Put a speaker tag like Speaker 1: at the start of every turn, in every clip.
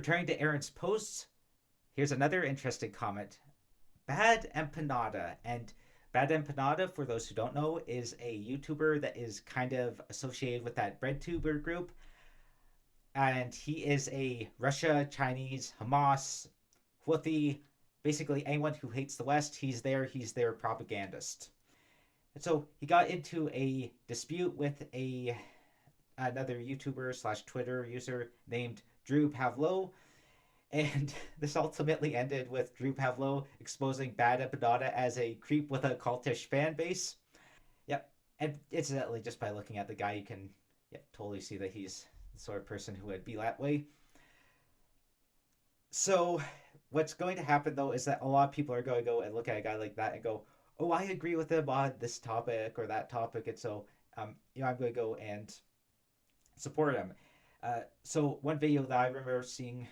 Speaker 1: Returning to Aaron's posts, here's another interesting comment. Bad Empanada. And Bad Empanada, for those who don't know, is a YouTuber that is kind of associated with that BreadTuber group. And he is a Russia, Chinese, Hamas, Houthi, basically anyone who hates the West, he's their propagandist. And so he got into a dispute with another YouTuber slash Twitter user named Drew Pavlo, and this ultimately ended with Drew Pavlo exposing Bad Empanada as a creep with a cultish fan base. Yep, and incidentally, just by looking at the guy, you can totally see that he's the sort of person who would be that way. So, what's going to happen though is that a lot of people are going to go and look at a guy like that and go, "Oh, I agree with him on this topic or that topic," and so I'm going to go and support him. So one video that I remember seeing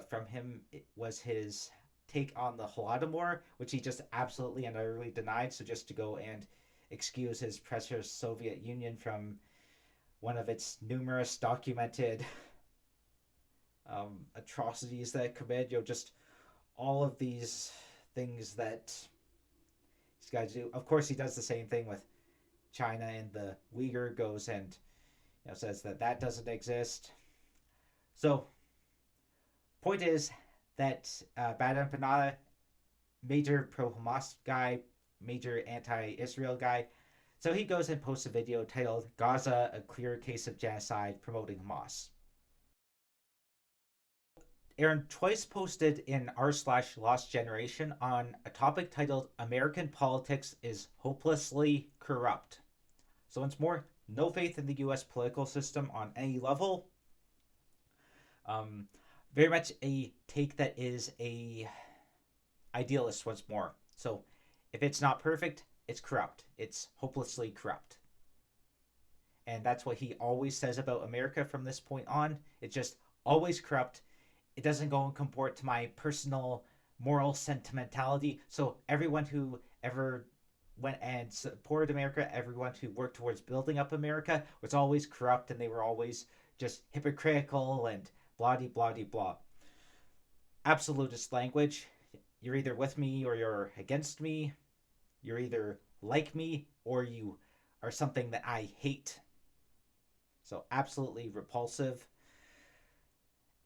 Speaker 1: from him was his take on the Holodomor, which he just absolutely and utterly denied. So just to go and excuse his precious Soviet Union from one of its numerous documented atrocities that it committed, just all of these things that these guys do. Of course, he does the same thing with China and the Uyghur, goes and says that doesn't exist. So, point is that Bad Empanada, major pro-Hamas guy, major anti-Israel guy, so he goes and posts a video titled "Gaza, a clear case of genocide, promoting Hamas." Aaron twice posted in r/LostGeneration on a topic titled "American Politics is Hopelessly Corrupt." So once more, no faith in the U.S. political system on any level. Very much a take that is a idealist once more. So if it's not perfect, it's corrupt. It's hopelessly corrupt. And that's what he always says about America from this point on. It's just always corrupt. It doesn't go and comport to my personal moral sentimentality. So everyone who ever went and supported America, everyone who worked towards building up America, was always corrupt, and they were always just hypocritical and blah blah blah. Absolutist language. You're either with me or you're against me. You're either like me or you are something that I hate. So absolutely repulsive.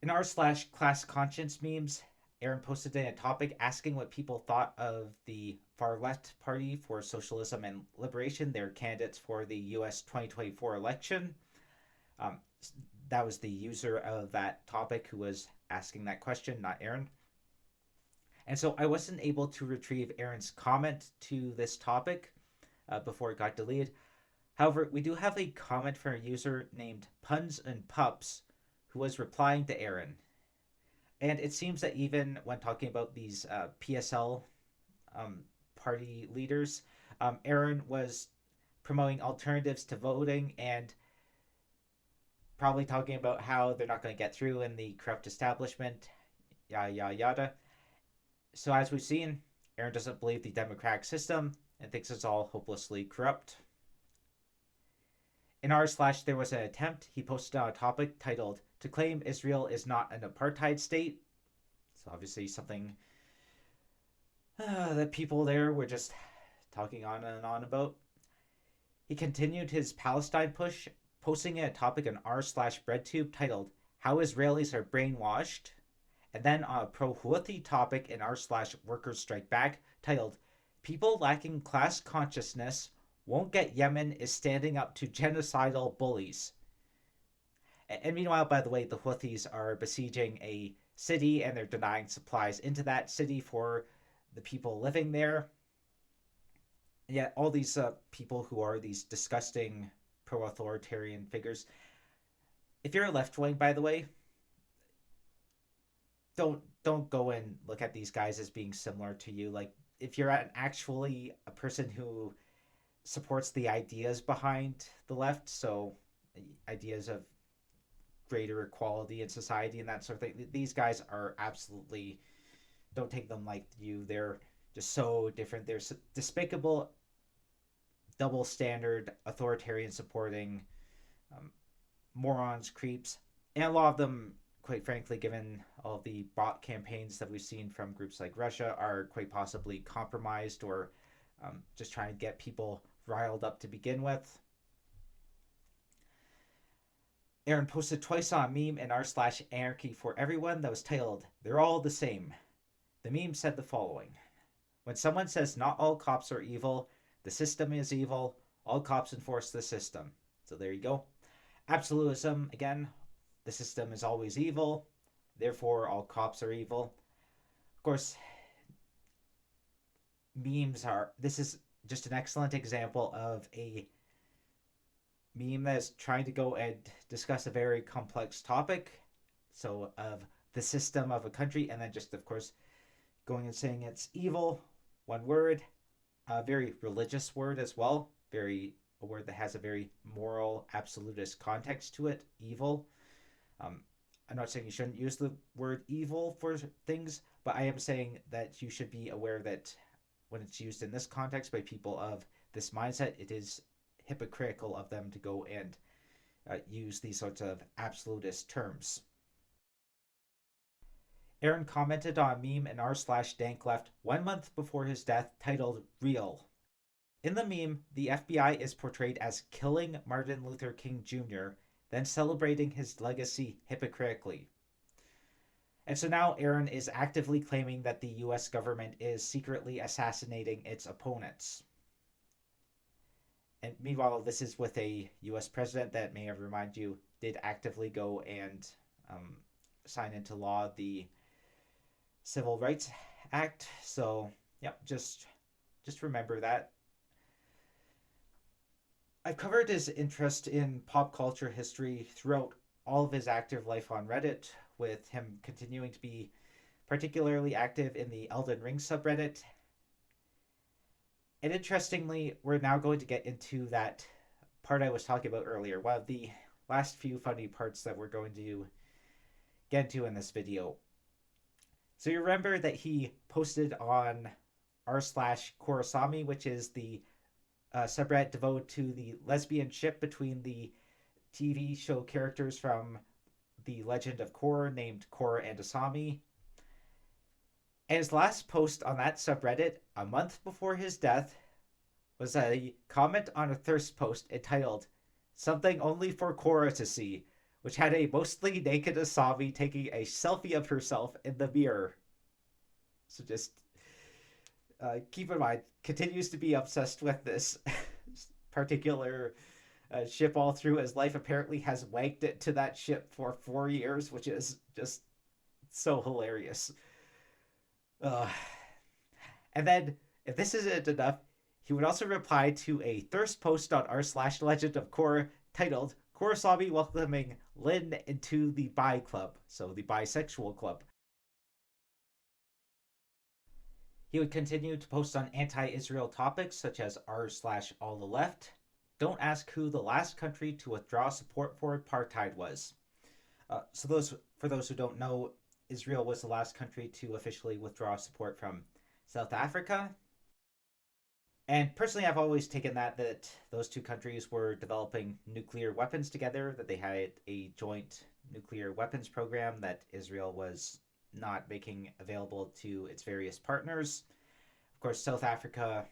Speaker 1: In r/class conscience memes, Aaron posted in a topic asking what people thought of the far left party for socialism and liberation, their candidates for the US 2024 election. That was the user of that topic who was asking that question, not Aaron. And so I wasn't able to retrieve Aaron's comment to this topic before it got deleted. However, we do have a comment from a user named Puns and Pups who was replying to Aaron. And it seems that even when talking about these PSL party leaders, Aaron was promoting alternatives to voting and probably talking about how they're not going to get through in the corrupt establishment, yada, yada, yada. So as we've seen, Aaron doesn't believe the democratic system and thinks it's all hopelessly corrupt. In r/ there was an attempt, he posted on a topic titled "To claim Israel is not an apartheid state." So obviously something that people there were just talking on and on about. He continued his Palestine push, posting a topic on r/breadtube titled "How Israelis Are Brainwashed," and then on a pro-Houthi topic in r/workers strike back titled "People Lacking Class Consciousness Won't Get Yemen is Standing Up to Genocidal Bullies." And meanwhile, by the way, the Houthis are besieging a city and they're denying supplies into that city for the people living there. And yet all these people who are these disgusting pro-authoritarian figures, if you're a left wing, by the way, don't go and look at these guys as being similar to you. Like, if you're actually a person who supports the ideas behind the left, so ideas of greater equality in society and that sort of thing, these guys are absolutely, don't take them like you. They're just so different. They're despicable, double standard, authoritarian supporting morons, creeps, and a lot of them quite frankly, given all the bot campaigns that we've seen from groups like Russia, are quite possibly compromised or just trying to get people riled up to begin with. Aaron posted twice on a meme in r/anarchy for everyone that was titled, "They're all the same." The meme said the following: when someone says not all cops are evil, the system is evil, all cops enforce the system. So there you go. Absolutism, again, the system is always evil, therefore all cops are evil. Of course, this is just an excellent example of a meme that's trying to go and discuss a very complex topic, so of the system of a country, and then just, of course, going and saying it's evil, one word, a very religious word as well, a word that has a very moral, absolutist context to it, evil. I'm not saying you shouldn't use the word evil for things, but I am saying that you should be aware that when it's used in this context by people of this mindset, it is hypocritical of them to go and use these sorts of absolutist terms. Aaron commented on a meme in r/dankleft 1 month before his death titled "Real." In the meme, the FBI is portrayed as killing Martin Luther King Jr., then celebrating his legacy hypocritically. And so now Aaron is actively claiming that the US government is secretly assassinating its opponents. And meanwhile, this is with a US president that, may I remind you, did actively go and sign into law the Civil Rights Act. So, yeah, just remember that. I've covered his interest in pop culture history throughout all of his active life on Reddit, with him continuing to be particularly active in the Elden Ring subreddit. And interestingly, we're now going to get into that part I was talking about earlier, one of the last few funny parts that we're going to get into in this video. So you remember that he posted on r/Korrasami, which is the subreddit devoted to the lesbian ship between the TV show characters from the Legend of Korra named Korra and Asami. And his last post on that subreddit, a month before his death, was a comment on a thirst post entitled "Something Only for Korra to See," which had a mostly naked Asami taking a selfie of herself in the mirror. So just keep in mind, continues to be obsessed with this particular ship all through his life. Apparently has wagged it to that ship for 4 years, which is just so hilarious. And then, if this isn't enough, he would also reply to a thirst post on r/Legend of Korra titled "Korrasami welcoming Lin into the bi club," so the bisexual club. He would continue to post on anti-Israel topics such as r/all the left. Don't ask who the last country to withdraw support for apartheid was. For those who don't know, Israel was the last country to officially withdraw support from South Africa. And personally, I've always taken that those two countries were developing nuclear weapons together, that they had a joint nuclear weapons program that Israel was not making available to its various partners. Of course, South Africa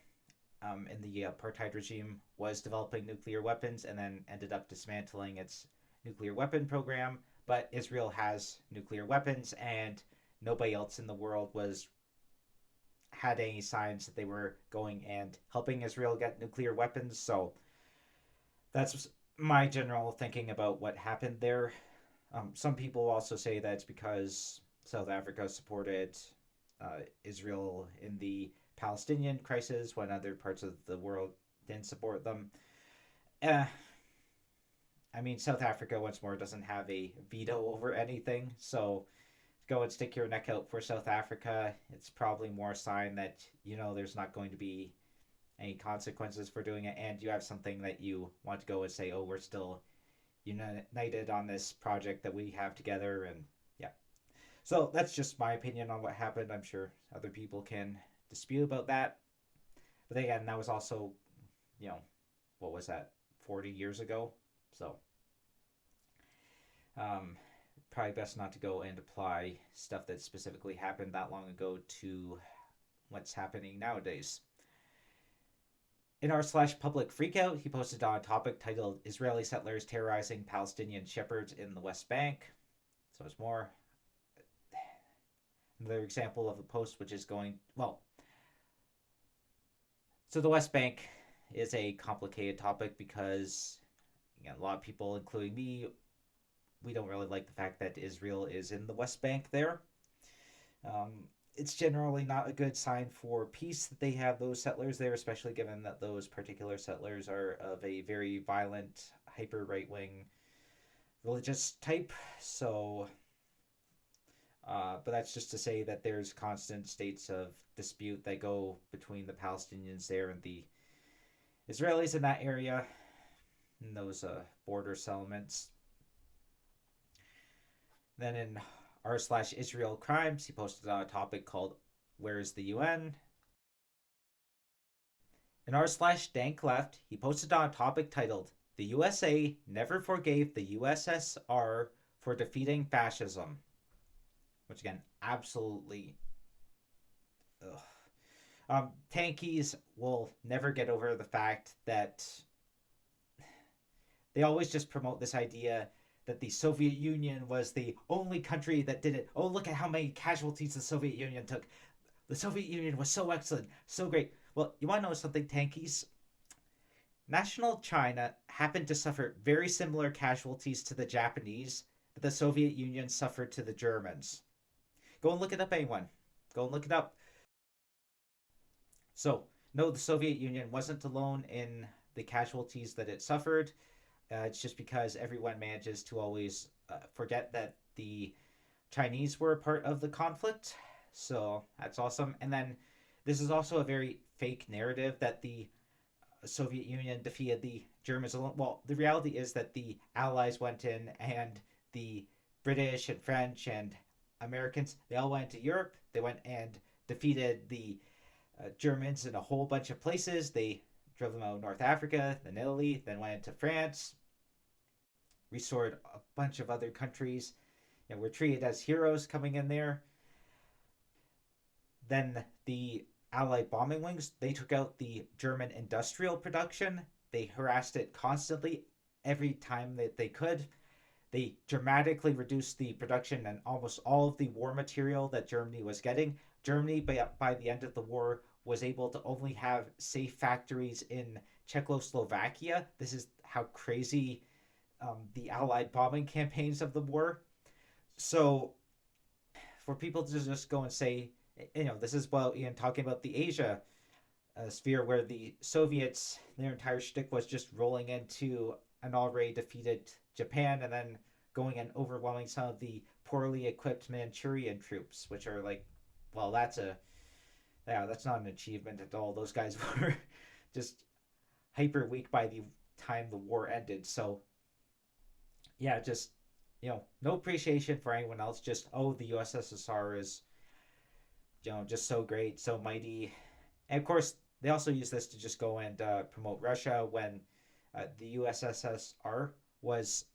Speaker 1: in the apartheid regime was developing nuclear weapons and then ended up dismantling its nuclear weapon program. But Israel has nuclear weapons, and nobody else in the world had any signs that they were going and helping Israel get nuclear weapons. So that's my general thinking about what happened there. Some people also say that it's because South Africa supported Israel in the Palestinian crisis when other parts of the world didn't support them. I mean, South Africa, once more, doesn't have a veto over anything, so go and stick your neck out for South Africa. It's probably more a sign that, there's not going to be any consequences for doing it, and you have something that you want to go and say, oh, we're still united on this project that we have together, and yeah. So that's just my opinion on what happened. I'm sure other people can dispute about that. But again, that was also, what was that, 40 years ago? So, probably best not to go and apply stuff that specifically happened that long ago to what's happening nowadays. In r/public freakout, he posted on a topic titled Israeli Settlers Terrorizing Palestinian Shepherds in the West Bank. So it's more another example of a post which is going, well, so the West Bank is a complicated topic because, again, a lot of people, including me, we don't really like the fact that Israel is in the West Bank there. It's generally not a good sign for peace that they have those settlers there, especially given that those particular settlers are of a very violent, hyper right-wing religious type. So, but that's just to say that there's constant states of dispute that go between the Palestinians there and the Israelis in that area, in those border settlements. Then in r/Israel crimes, he posted on a topic called Where's the UN? In r/dank left, he posted on a topic titled The USA Never Forgave the USSR for Defeating Fascism. Which again, absolutely. Tankies will never get over the fact that they always just promote this idea that the Soviet Union was the only country that did it. Oh, look at how many casualties the Soviet Union took. The Soviet Union was so excellent, so great. Well, you want to know something, Tankies? National China happened to suffer very similar casualties to the Japanese that the Soviet Union suffered to the Germans. Go and look it up, anyone. Go and look it up. So, no, the Soviet Union wasn't alone in the casualties that it suffered. It's just because everyone manages to always forget that the Chinese were a part of the conflict. So that's awesome. And then this is also a very fake narrative that the Soviet Union defeated the Germans alone. Well, the reality is that the Allies went in and the British and French and Americans, they all went to Europe. They went and defeated the Germans in a whole bunch of places. They drove them out of North Africa, then Italy, then went into France, restored a bunch of other countries, and were treated as heroes coming in there. Then the Allied bombing wings, they took out the German industrial production. They harassed it constantly every time that they could. They dramatically reduced the production and almost all of the war material that Germany was getting. Germany, by the end of the war, was able to only have safe factories in Czechoslovakia. This is how crazy the Allied bombing campaigns of the war. So for people to just go and say, this is what Ian talking about the Asia sphere, where the Soviets, their entire shtick was just rolling into an already defeated Japan and then going and overwhelming some of the poorly equipped Manchurian troops, which are like, well, that's not an achievement at all. Those guys were just hyper weak by the time the war ended. So yeah, just no appreciation for anyone else. Just, oh, the USSR is just so great, so mighty. And of course they also use this to just go and promote Russia when the USSR was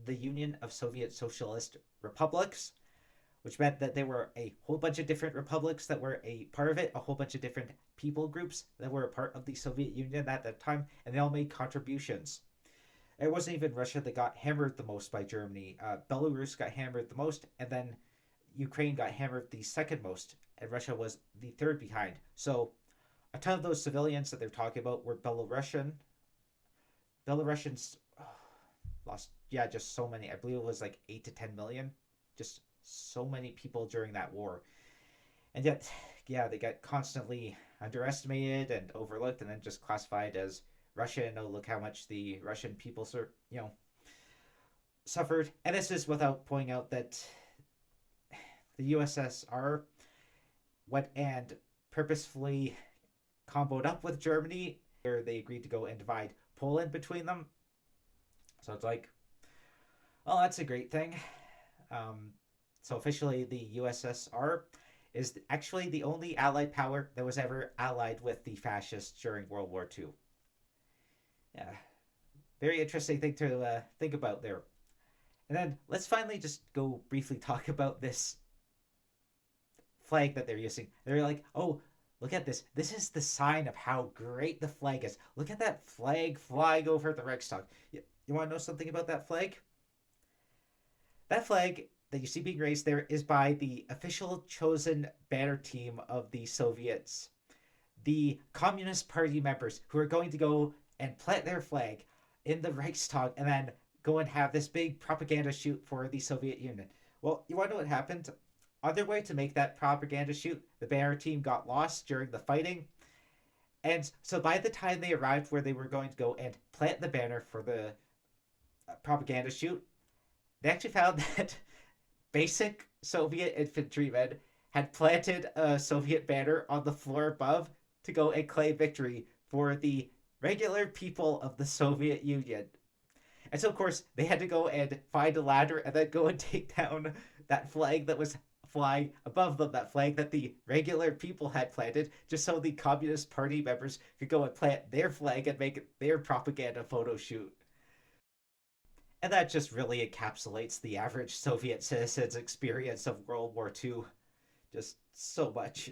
Speaker 1: the Union of Soviet Socialist Republics, which meant that there were a whole bunch of different republics that were a part of it, a whole bunch of different people groups that were a part of the Soviet Union at that time, and they all made contributions. It wasn't even Russia that got hammered the most by Germany. Belarus got hammered the most, and then Ukraine got hammered the second most, and Russia was the third behind. So a ton of those civilians that they're talking about were Belarusian. Belarusians lost, just so many. I believe it was like 8 to 10 million. Just so many people during that war. And yet, they got constantly underestimated and overlooked and then just classified as Russian. Oh, look how much the Russian people suffered. And this is without pointing out that the USSR went and purposefully comboed up with Germany, where they agreed to go and divide Poland between them. So it's like, well, that's a great thing. So officially the USSR is actually the only Allied power that was ever allied with the fascists during World War II. Yeah, very interesting thing to think about there. And then let's finally just go briefly talk about this flag that they're using. They're like, oh, look at this. This is the sign of how great the flag is. Look at that flag flying over the Reichstag. You want to know something about that flag? That flag that you see being raised there is by the official chosen banner team of the Soviets, the Communist Party members who are going to go and plant their flag in the Reichstag and then go and have this big propaganda shoot for the Soviet Union. Well, you want to know what happened? On their way to make that propaganda shoot, the banner team got lost during the fighting. And so by the time they arrived where they were going to go and plant the banner for the propaganda shoot, they actually found that basic Soviet infantrymen had planted a Soviet banner on the floor above to go and claim victory for the regular people of the Soviet Union. And so, of course, they had to go and find a ladder and then go and take down that flag that was flying above them, that flag that the regular people had planted, just so the Communist Party members could go and plant their flag and make their propaganda photo shoot. And that just really encapsulates the average Soviet citizen's experience of World War II. Just so much.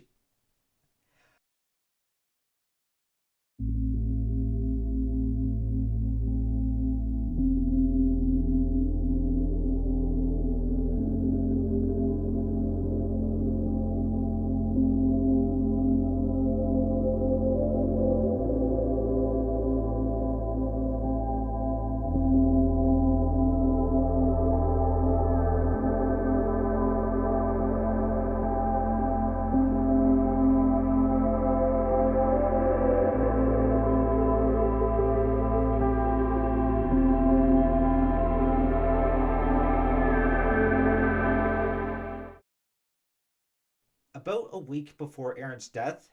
Speaker 1: About a week before Aaron's death,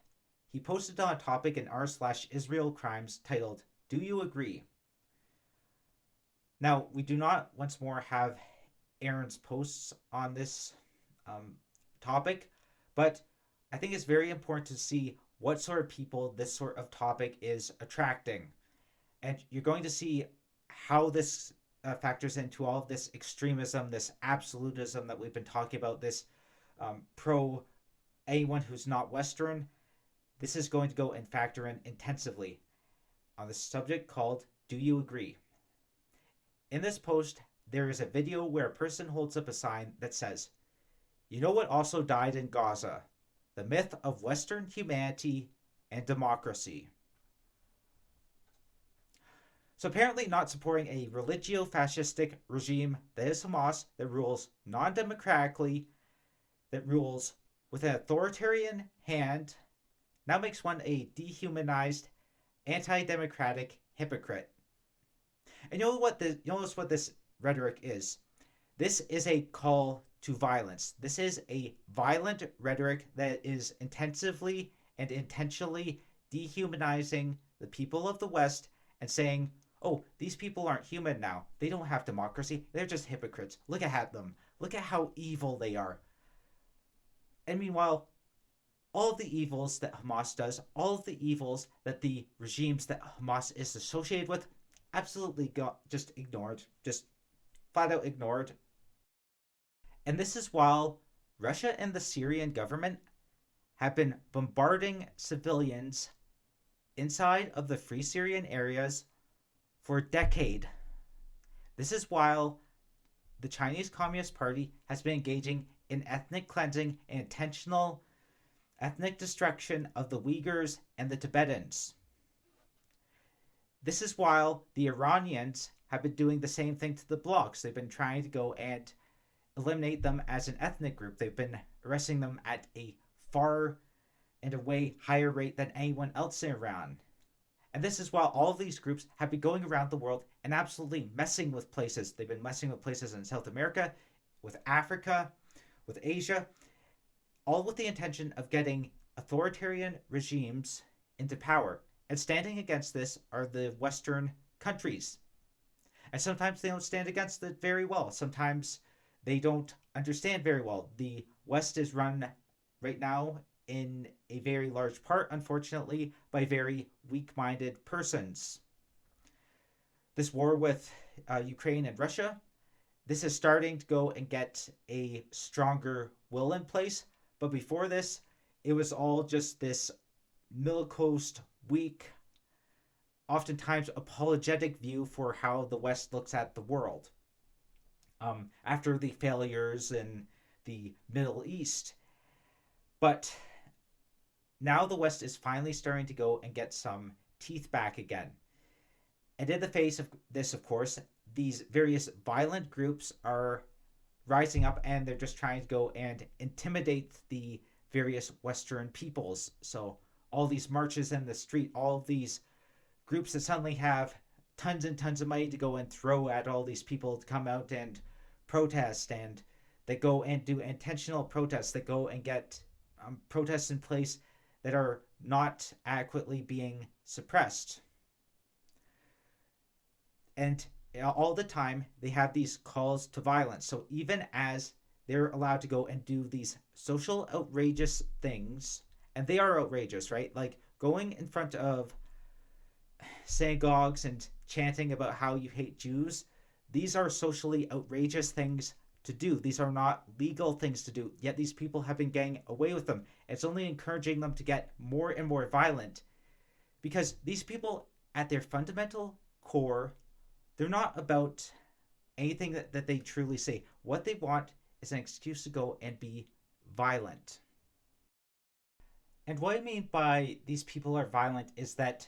Speaker 1: he posted on a topic in r/Israel Crimes titled, "Do You Agree?" Now, we do not once more have Aaron's posts on this topic, but I think it's very important to see what sort of people this sort of topic is attracting. And you're going to see how this factors into all of this extremism, this absolutism that we've been talking about, this pro anyone who's not Western. This is going to go and factor in intensively on this subject called "Do You Agree?" In this post, there is a video where a person holds up a sign that says, "You know what also died in Gaza? The myth of Western humanity and democracy." So apparently not supporting a religio-fascistic regime that is Hamas, that rules non-democratically, that rules with an authoritarian hand, now makes one a dehumanized, anti-democratic hypocrite. And you'll notice what this rhetoric is. This is a call to violence. This is a violent rhetoric that is intensively and intentionally dehumanizing the people of the West and saying, oh, these people aren't human now. They don't have democracy. They're just hypocrites. Look at them. Look at how evil they are. And meanwhile, all of the evils that Hamas does, all of the evils that the regimes that Hamas is associated with, absolutely got just ignored, just flat out ignored. And this is while Russia and the Syrian government have been bombarding civilians inside of the Free Syrian areas for a decade. This is while the Chinese Communist Party has been engaging in ethnic cleansing and intentional ethnic destruction of the Uyghurs and the Tibetans. This is while the Iranians have been doing the same thing to the blocks. They've been trying to go and eliminate them as an ethnic group. They've been arresting them at a far and a way higher rate than anyone else in Iran. And this is while all of these groups have been going around the world and absolutely messing with places. They've been messing with places in South America, with Africa, with Asia, all with the intention of getting authoritarian regimes into power. And standing against this are the Western countries. And sometimes they don't stand against it very well. Sometimes they don't understand very well. The West is run right now in a very large part, unfortunately, by very weak-minded persons. This war with Ukraine and Russia this is starting to go and get a stronger will in place. But before this, it was all just this milquetoast, weak, oftentimes apologetic view for how the West looks at the world. After the failures in the Middle East. But now the West is finally starting to go and get some teeth back again. And in the face of this, of course, these various violent groups are rising up and they're just trying to go and intimidate the various Western peoples. So all these marches in the street, all of these groups that suddenly have tons and tons of money to go and throw at all these people to come out and protest, and that go and do intentional protests, that go and get protests in place that are not adequately being suppressed. And all the time, they have these calls to violence. So even as they're allowed to go and do these social outrageous things, and they are outrageous, right? Like going in front of synagogues and chanting about how you hate Jews, these are socially outrageous things to do. These are not legal things to do, yet these people have been getting away with them. It's only encouraging them to get more and more violent, because these people, at their fundamental core, they're not about anything that they truly say. What they want is an excuse to go and be violent. And what I mean by these people are violent is that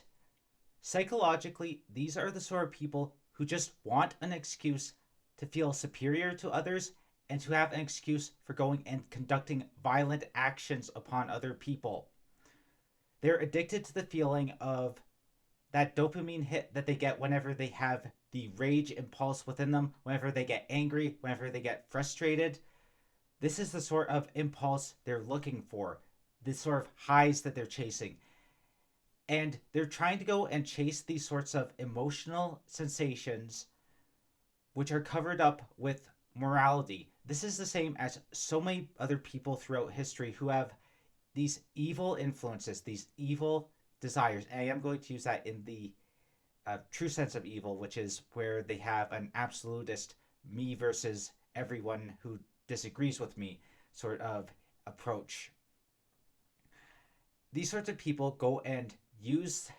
Speaker 1: psychologically, these are the sort of people who just want an excuse to feel superior to others and to have an excuse for going and conducting violent actions upon other people. They're addicted to the feeling of that dopamine hit that they get whenever they have the rage impulse within them, whenever they get angry, whenever they get frustrated. This is the sort of impulse they're looking for, the sort of highs that they're chasing. And they're trying to go and chase these sorts of emotional sensations which are covered up with morality. This is the same as so many other people throughout history who have these evil influences, these evil desires. And I am going to use that in the true sense of evil, which is where they have an absolutist me versus everyone who disagrees with me sort of approach. These sorts of people go and use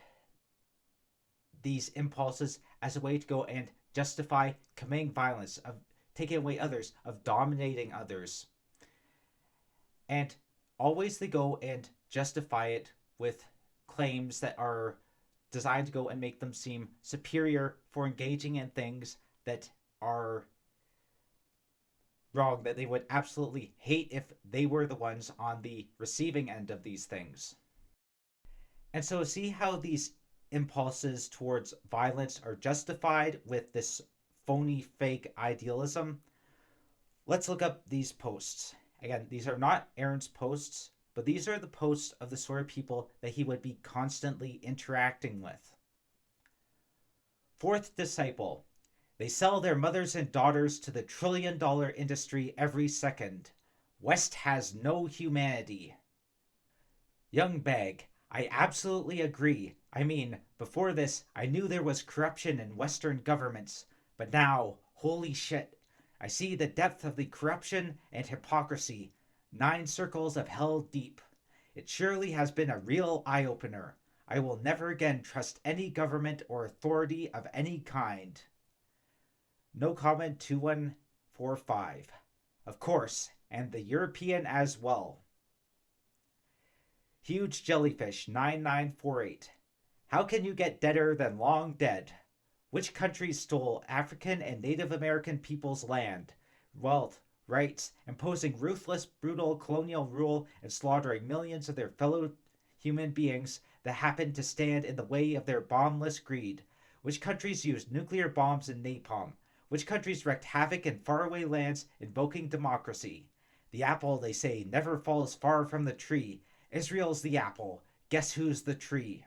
Speaker 1: these impulses as a way to go and justify committing violence, of taking away others, of dominating others. And always they go and justify it with claims that are designed to go and make them seem superior for engaging in things that are wrong, that they would absolutely hate if they were the ones on the receiving end of these things. And so see how these impulses towards violence are justified with this phony fake idealism? Let's look up these posts. Again, these are not Aaron's posts, but these are the posts of the sort of people that he would be constantly interacting with. Fourth disciple. They sell their mothers and daughters to the trillion-dollar industry every second. West has no humanity. Young Bag. I absolutely agree. I mean, before this, I knew there was corruption in Western governments. But now, holy shit, I see the depth of the corruption and hypocrisy. 9 circles of hell deep. It surely has been a real eye-opener. I will never again trust any government or authority of any kind. No comment 2145. Of course, and the European as well. Huge Jellyfish 9948. How can you get deader than long dead? Which countries stole African and Native American people's land, wealth, rights, imposing ruthless, brutal colonial rule and slaughtering millions of their fellow human beings that happened to stand in the way of their bombless greed? Which countries used nuclear bombs and napalm? Which countries wreaked havoc in faraway lands invoking democracy? The apple, they say, never falls far from the tree. Israel's the apple. Guess who's the tree?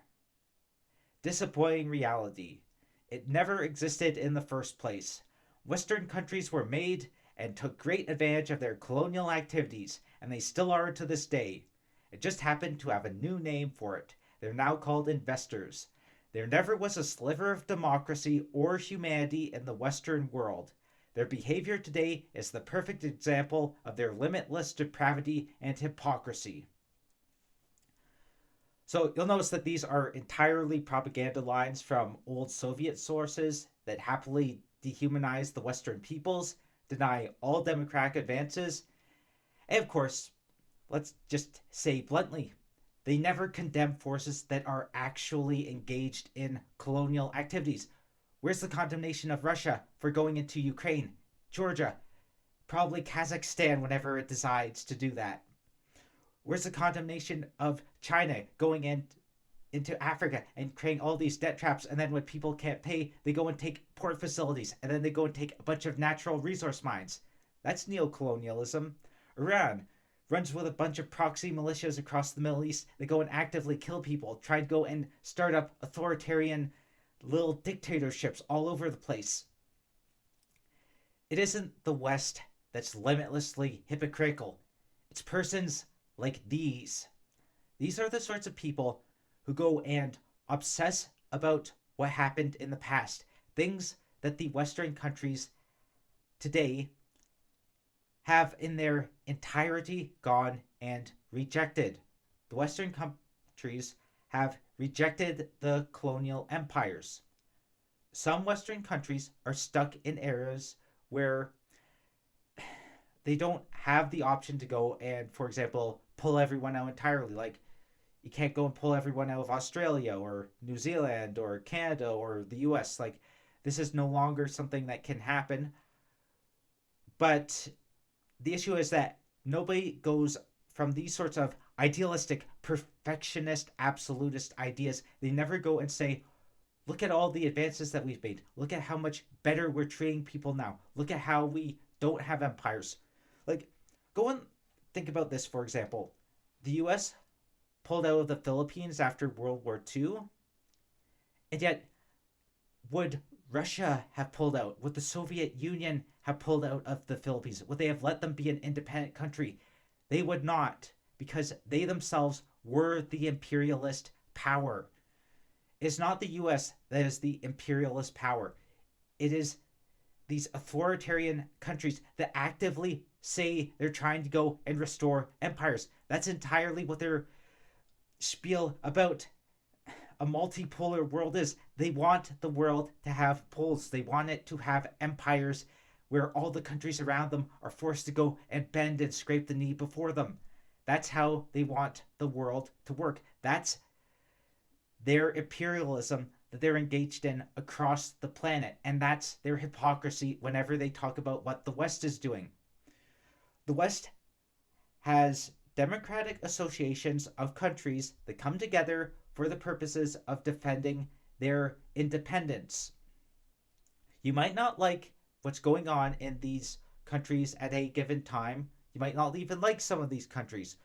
Speaker 1: Disappointing reality. It never existed in the first place. Western countries were made and took great advantage of their colonial activities, and they still are to this day. It just happened to have a new name for it. They're now called investors. There never was a sliver of democracy or humanity in the Western world. Their behavior today is the perfect example of their limitless depravity and hypocrisy. So you'll notice that these are entirely propaganda lines from old Soviet sources that happily dehumanize the Western peoples, deny all democratic advances, and of course, let's just say bluntly, they never condemn forces that are actually engaged in colonial activities. Where's the condemnation of Russia for going into Ukraine, Georgia, probably Kazakhstan whenever it decides to do that? Where's the condemnation of China going into Africa and creating all these debt traps, and then when people can't pay, they go and take port facilities, and then they go and take a bunch of natural resource mines? That's neocolonialism. Iran runs with a bunch of proxy militias across the Middle East. They go and actively kill people, try to go and start up authoritarian little dictatorships all over the place. It isn't the West that's limitlessly hypocritical. It's persons like these. These are the sorts of people who go and obsess about what happened in the past. Things that the Western countries today have in their entirety gone and rejected. The Western countries have rejected the colonial empires. Some Western countries are stuck in areas where they don't have the option to go and, for example, pull everyone out entirely. Like, you can't go and pull everyone out of Australia or New Zealand or Canada or the US. Like, this is no longer something that can happen. But the issue is that nobody goes from these sorts of idealistic, perfectionist, absolutist ideas. They never go and say, look at all the advances that we've made. Look at how much better we're treating people now. Look at how we don't have empires. Like, go and think about this, for example. The US pulled out of the Philippines after World War II, and yet would Russia have pulled out? Would the Soviet Union have pulled out of the Philippines? Would they have let them be an independent country? They would not, because they themselves were the imperialist power. It's not the US that is the imperialist power. It is these authoritarian countries that actively say they're trying to go and restore empires. That's entirely what their spiel about a multipolar world is. They want the world to have poles. They want it to have empires where all the countries around them are forced to go and bend and scrape the knee before them. That's how they want the world to work. That's their imperialism that they're engaged in across the planet. And that's their hypocrisy whenever they talk about what the West is doing. The West has democratic associations of countries that come together for the purposes of defending their independence. You might not like what's going on in these countries at a given time. You might not even like some of these countries.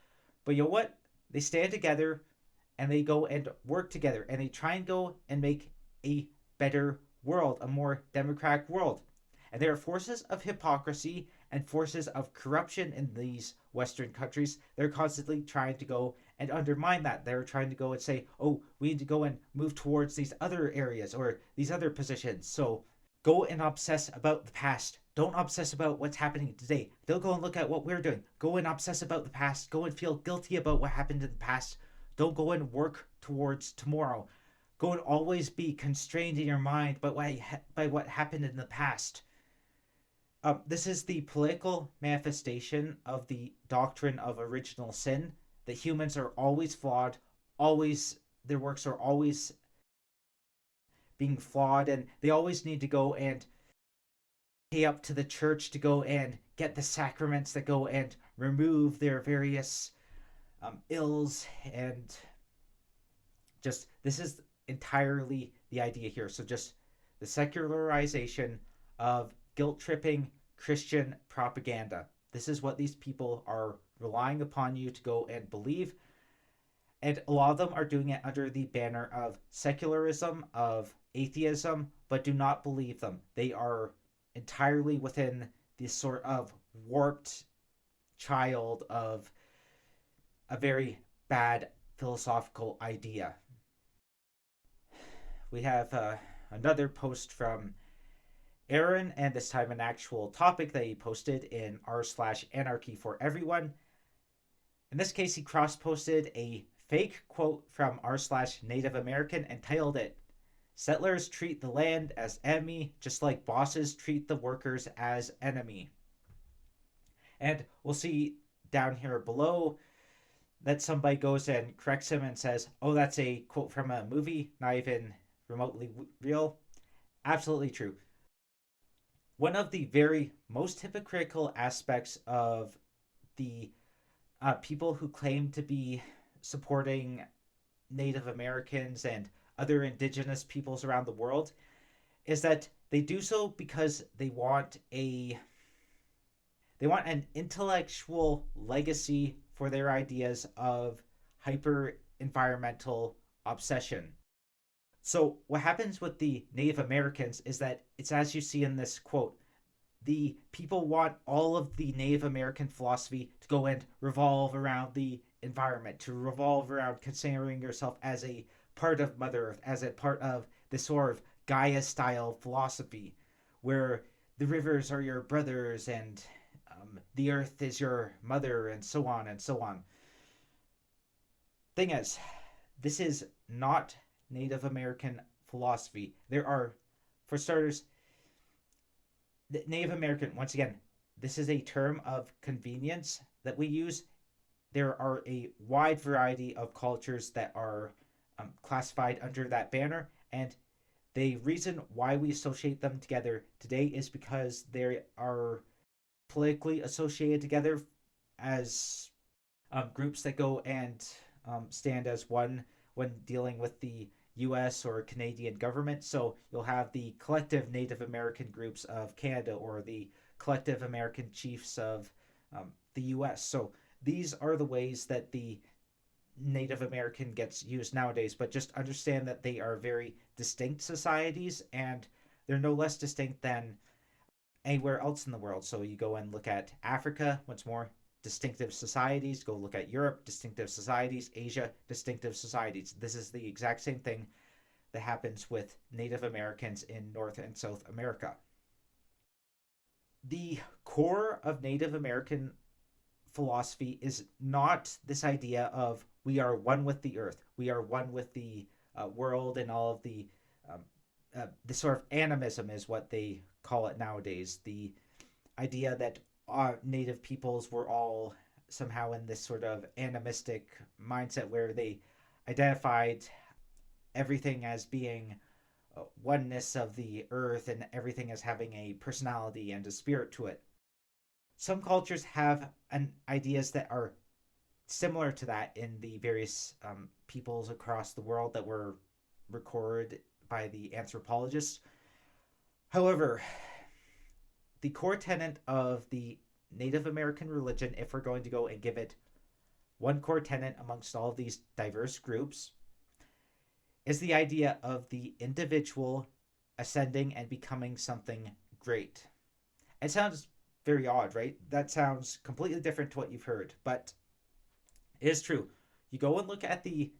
Speaker 1: But you know what? They stand together and they go and work together and they try and go and make a better world, a more democratic world. And there are forces of hypocrisy and forces of corruption in these Western countries. They're constantly trying to go and undermine that. They're trying to go and say, oh, we need to go and move towards these other areas or these other positions. So go and obsess about the past. Don't obsess about what's happening today. Don't go and look at what we're doing. Go and obsess about the past. Go and feel guilty about what happened in the past. Don't go and work towards tomorrow. Go and always be constrained in your mind by what happened in the past. This is the political manifestation of the doctrine of original sin, that humans are always flawed, always, their works are always being flawed, and they always need to go and pay up to the church to go and get the sacraments that go and remove their various ills, and just, this is entirely the idea here. So just the secularization of guilt-tripping Christian propaganda. This is what these people are relying upon you to go and believe. And a lot of them are doing it under the banner of secularism, of atheism, but do not believe them. They are entirely within this sort of warped child of a very bad philosophical idea. We have another post from Aaron, and this time an actual topic that he posted in r/anarchy for everyone. In this case, he cross-posted a fake quote from r/Native American and titled it, "Settlers treat the land as enemy, just like bosses treat the workers as enemy." And we'll see down here below that somebody goes and corrects him and says, "Oh, that's a quote from a movie, not even remotely real." Absolutely true. One of the very most hypocritical aspects of the people who claim to be supporting Native Americans and other indigenous peoples around the world is that they do so because they want an intellectual legacy for their ideas of hyper environmental obsession. So what happens with the Native Americans is that it's as you see in this quote. The people want all of the Native American philosophy to go and revolve around the environment, to revolve around considering yourself as a part of Mother Earth, as a part of this sort of Gaia style philosophy, where the rivers are your brothers and the earth is your mother, and so on and so on. Thing is, this is not Native American philosophy. There are, for starters, Native American, once again, this is a term of convenience that we use. There are a wide variety of cultures that are classified under that banner, and the reason why we associate them together today is because they are politically associated together as groups that go and stand as one when dealing with the US or Canadian government. So you'll have the collective Native American groups of Canada or the collective American chiefs of the US. So these are the ways that the Native American gets used nowadays, but just understand that they are very distinct societies and they're no less distinct than anywhere else in the world. So you go and look at Africa, once more, distinctive societies. Go look at Europe, distinctive societies. Asia, distinctive societies. This is the exact same thing that happens with Native Americans in North and South America. The core of Native American philosophy is not this idea of we are one with the earth, we are one with the world, and all of the sort of animism is what they call it nowadays. The idea that native peoples were all somehow in this sort of animistic mindset where they identified everything as being oneness of the earth and everything as having a personality and a spirit to it. Some cultures have ideas that are similar to that in the various peoples across the world that were recorded by the anthropologists. However, the core tenet of the Native American religion, if we're going to go and give it one core tenet amongst all of these diverse groups, is the idea of the individual ascending and becoming something great. It sounds very odd, right? That sounds completely different to what you've heard, but it is true. You go and look at the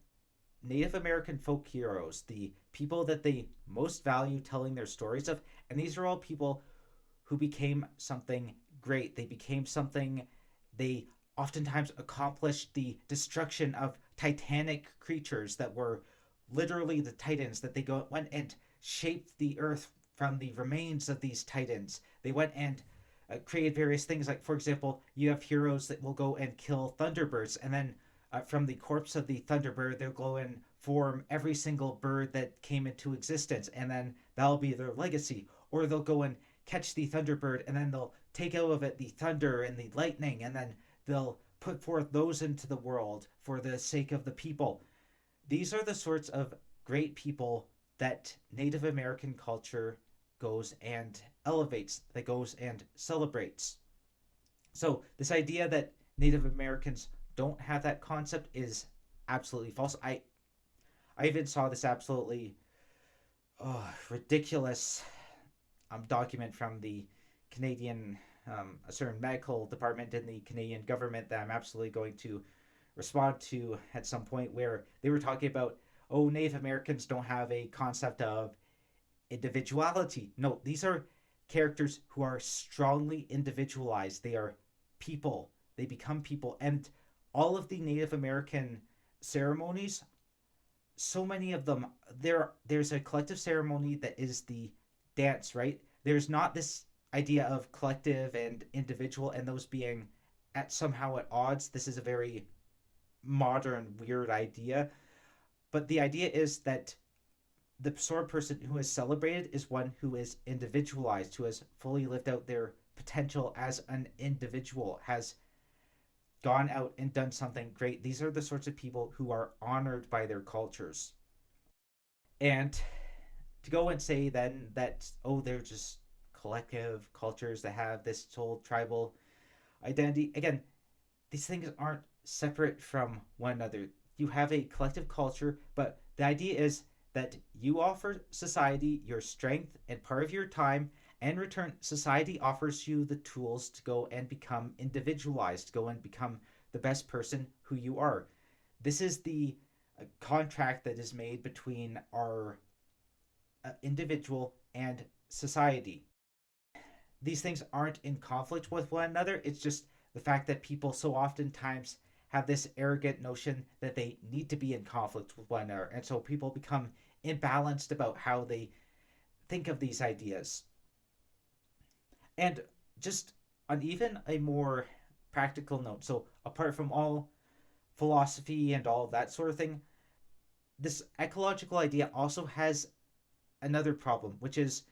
Speaker 1: Native American folk heroes, the people that they most value telling their stories of, and these are all people who became something great. They became something, they oftentimes accomplished the destruction of titanic creatures that were literally the titans, that they went and shaped the earth from the remains of these titans. They went and created various things, like, for example, you have heroes that will go and kill thunderbirds, and then from the corpse of the thunderbird, they'll go and form every single bird that came into existence, and then that'll be their legacy. Or they'll go and catch the thunderbird, and then they'll take out of it the thunder and the lightning, and then they'll put forth those into the world for the sake of the people. These are the sorts of great people that Native American culture goes and elevates, that goes and celebrates. So this idea that Native Americans don't have that concept is absolutely false. I even saw this absolutely ridiculous document from the Canadian, a certain medical department in the Canadian government that I'm absolutely going to respond to at some point, where they were talking about, oh, Native Americans don't have a concept of individuality. No, these are characters who are strongly individualized. They are people. They become people. And all of the Native American ceremonies, so many of them, there's a collective ceremony that is the dance, right? There's not this idea of collective and individual and those being somehow at odds. This is a very modern, weird idea. But the idea is that the sort of person who is celebrated is one who is individualized, who has fully lived out their potential as an individual, has gone out and done something great. These are the sorts of people who are honored by their cultures. And to go and say then that, oh, they're just collective cultures that have this whole tribal identity, again, these things aren't separate from one another. You have a collective culture, but the idea is that you offer society your strength and part of your time. In return, society offers you the tools to go and become individualized, to go and become the best person who you are. This is the contract that is made between our individual and society. These things aren't in conflict with one another. It's just the fact that people so oftentimes have this arrogant notion that they need to be in conflict with one another. And so people become imbalanced about how they think of these ideas. And just on even a more practical note, so apart from all philosophy and all of that sort of thing, this ecological idea also has another problem, which is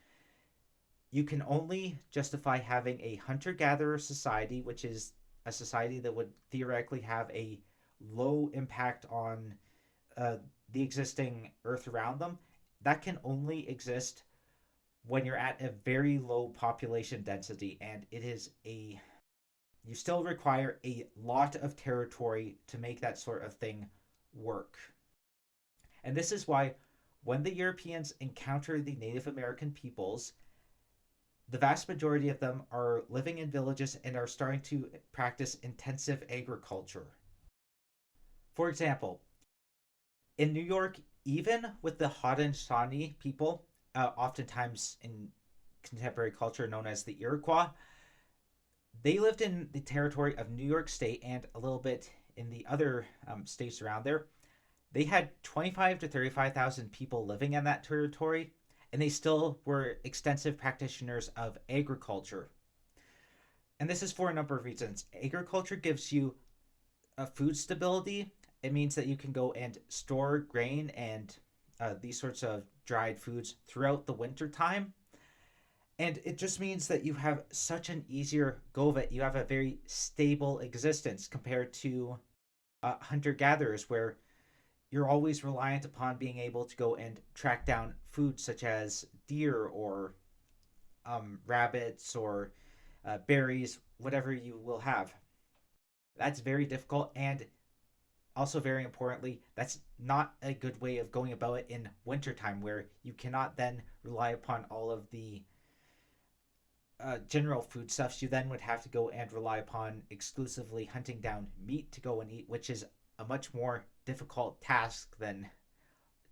Speaker 1: you can only justify having a hunter-gatherer society, which is a society that would theoretically have a low impact on the existing earth around them. That can only exist when you're at a very low population density, and you still require a lot of territory to make that sort of thing work. And this is why when the Europeans encounter the Native American peoples, the vast majority of them are living in villages and are starting to practice intensive agriculture. For example, in New York, even with the Haudenosaunee people, oftentimes in contemporary culture known as the Iroquois, they lived in the territory of New York State and a little bit in the other states around there. They had 25 to 35,000 people living in that territory, and they still were extensive practitioners of agriculture. And this is for a number of reasons. Agriculture gives you a food stability. It means that you can go and store grain and these sorts of dried foods throughout the winter time. And it just means that you have such an easier go of it. You have a very stable existence compared to hunter-gatherers, where you're always reliant upon being able to go and track down food such as deer or rabbits or berries, whatever you will have. That's very difficult, and also very importantly, that's not a good way of going about it in wintertime, where you cannot then rely upon all of the general foodstuffs. You then would have to go and rely upon exclusively hunting down meat to go and eat, which is a much more difficult task than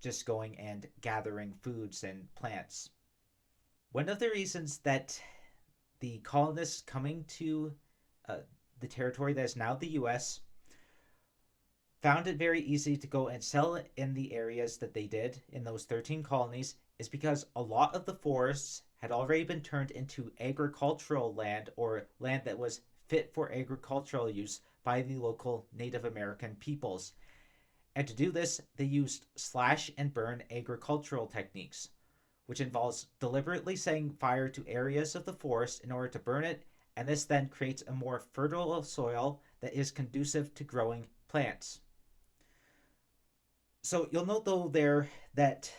Speaker 1: just going and gathering foods and plants. One of the reasons that the colonists coming to the territory that is now the US found it very easy to go and sell it in the areas that they did in those 13 colonies is because a lot of the forests had already been turned into agricultural land, or land that was fit for agricultural use, by the local Native American peoples. And to do this, they used slash and burn agricultural techniques, which involves deliberately setting fire to areas of the forest in order to burn it, and this then creates a more fertile soil that is conducive to growing plants. So you'll note though there that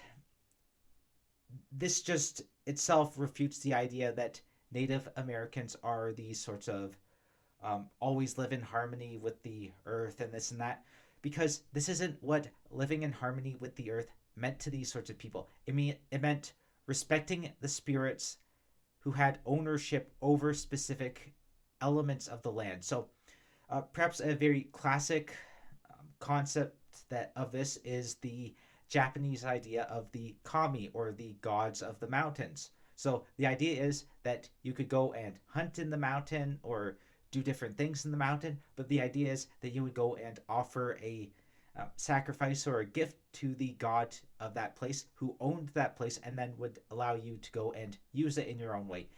Speaker 1: this just itself refutes the idea that Native Americans are these sorts of always live in harmony with the earth and this and that, because this isn't what living in harmony with the earth meant to these sorts of people. It meant respecting the spirits who had ownership over specific elements of the land. So perhaps a very classic concept of this is the Japanese idea of the kami, or the gods of the mountains. So the idea is that you could go and hunt in the mountain or do different things in the mountain, but the idea is that you would go and offer a sacrifice or a gift to the god of that place who owned that place and then would allow you to go and use it in your own way.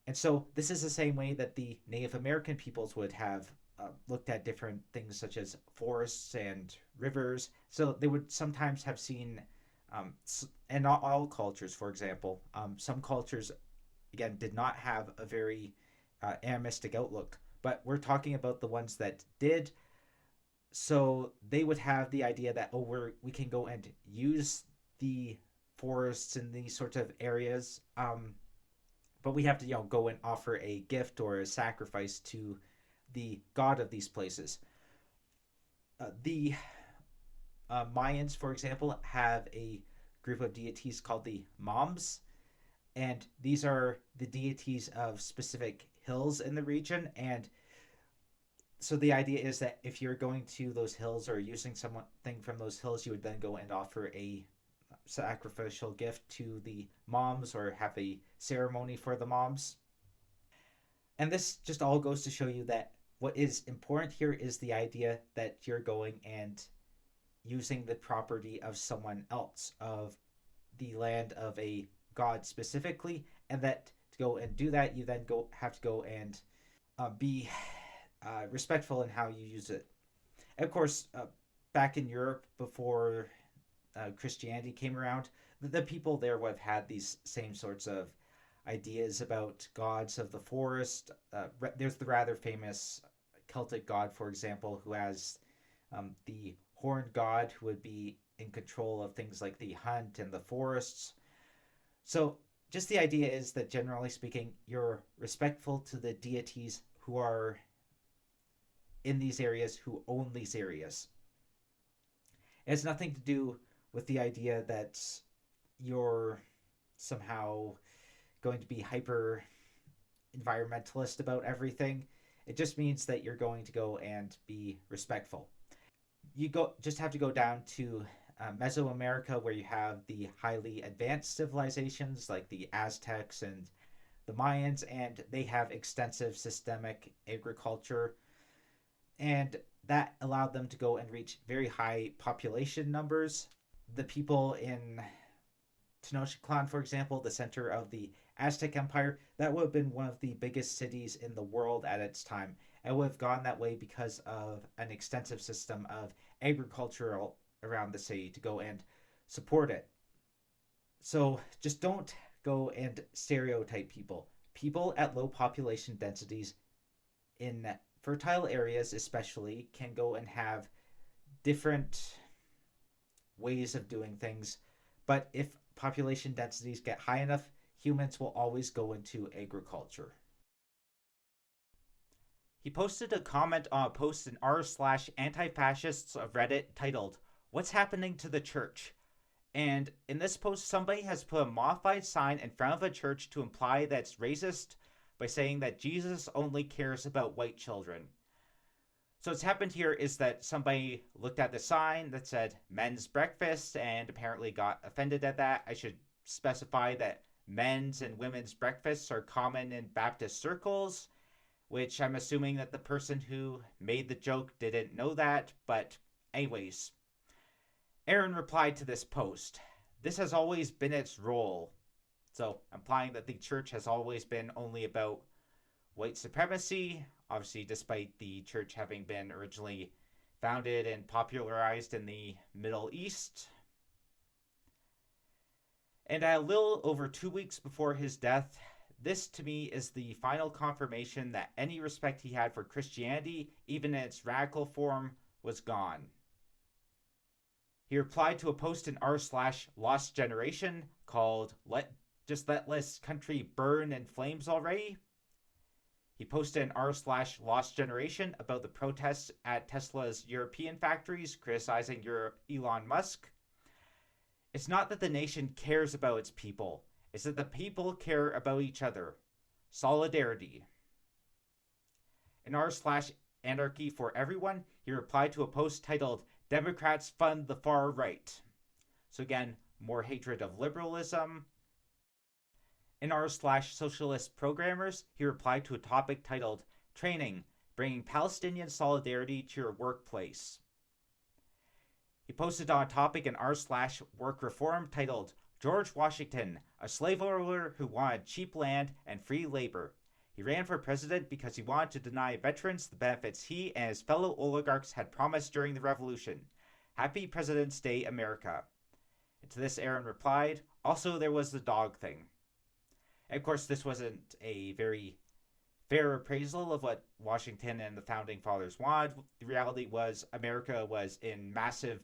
Speaker 1: And so this is the same way that the Native American peoples would have looked at different things such as forests and rivers. So they would sometimes have seen, and not all cultures, for example, some cultures, again, did not have a very animistic outlook. But we're talking about the ones that did. So they would have the idea that, oh, we can go and use the forests in these sorts of areas, but we have to go and offer a gift or a sacrifice to the god of these places. The Mayans, for example, have a group of deities called the Moms, and these are the deities of specific hills in the region. And so the idea is that if you're going to those hills or using something from those hills, you would then go and offer a sacrificial gift to the moms or have a ceremony for the moms. And this just all goes to show you that what is important here is the idea that you're going and using the property of someone else, of the land of a god specifically, and that to go and do that, you then have to go and be respectful in how you use it. And of course, back in Europe before Christianity came around, the people there would have had these same sorts of ideas about gods of the forest. There's the rather famous Celtic god, for example, who has the horned god who would be in control of things like the hunt and the forests. So just the idea is that generally speaking, you're respectful to the deities who are in these areas, who own these areas. It has nothing to do with the idea that you're somehow going to be hyper environmentalist about everything. It just means that you're going to go and be respectful. You just have to go down to Mesoamerica, where you have the highly advanced civilizations like the Aztecs and the Mayans, and they have extensive systemic agriculture, and that allowed them to go and reach very high population numbers. The people in Tenochtitlan, for example, the center of the Aztec Empire, that would have been one of the biggest cities in the world at its time. It would have gone that way because of an extensive system of agriculture around the city to go and support it. So just don't go and stereotype people. People at low population densities in fertile areas especially can go and have different ways of doing things, but if population densities get high enough, humans will always go into agriculture. He posted a comment on a post in r/anti-fascists of Reddit titled, "What's happening to the church?" And in this post, somebody has put a modified sign in front of a church to imply that it's racist by saying that Jesus only cares about white children. So what's happened here is that somebody looked at the sign that said men's breakfast and apparently got offended at that. I should specify that men's and women's breakfasts are common in Baptist circles, which I'm assuming that the person who made the joke didn't know that. But anyways, Aaron replied to this post, "This has always been its role." So implying that the church has always been only about white supremacy, obviously despite the church having been originally founded and popularized in the Middle East. And a little over 2 weeks before his death, this to me is the final confirmation that any respect he had for Christianity, even in its radical form, was gone. He replied to a post in r/LostGeneration called Let This Country Burn in Flames Already. He posted an r/LostGeneration about the protests at Tesla's European factories criticizing Elon Musk. It's not that the nation cares about its people, it's that the people care about each other. Solidarity. In r/Anarchy for Everyone, he replied to a post titled Democrats Fund the Far Right. So again, more hatred of liberalism. In r/socialist programmers, he replied to a topic titled Training, Bringing Palestinian Solidarity to Your Workplace. He posted on a topic in r/work reform titled George Washington, a slave owner who wanted cheap land and free labor. He ran for president because he wanted to deny veterans the benefits he and his fellow oligarchs had promised during the revolution. Happy President's Day, America. And to this, Aaron replied, also there was the dog thing. And of course, this wasn't a very fair appraisal of what Washington and the Founding Fathers wanted. The reality was America was in massive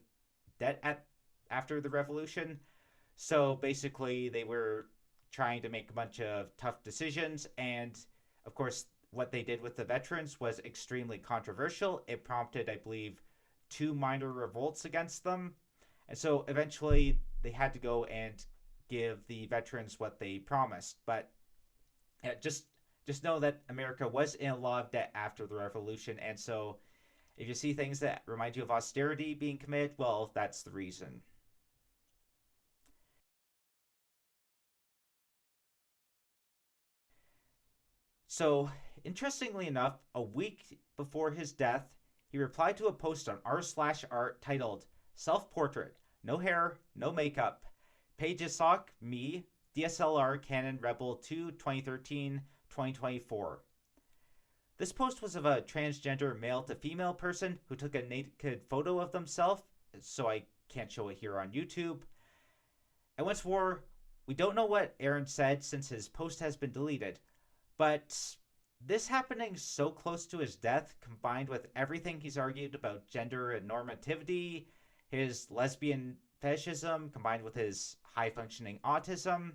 Speaker 1: debt after the revolution. So basically, they were trying to make a bunch of tough decisions. And of course, what they did with the veterans was extremely controversial. It prompted, I believe, 2 minor revolts against them. And so eventually, they had to go and give the veterans what they promised. But just know that America was in a lot of debt after the revolution. And so if you see things that remind you of austerity being committed, well, that's the reason. So, interestingly enough, a week before his death, he replied to a post on r/art titled Self-Portrait, No Hair, No Makeup, Pagesock, Me, DSLR Canon Rebel 2 2013-2024. This post was of a transgender male to female person who took a naked photo of themselves, so I can't show it here on YouTube. And once more, we don't know what Aaron said since his post has been deleted, but this happening so close to his death, combined with everything he's argued about gender and normativity, his lesbian fetishism, combined with his high-functioning autism,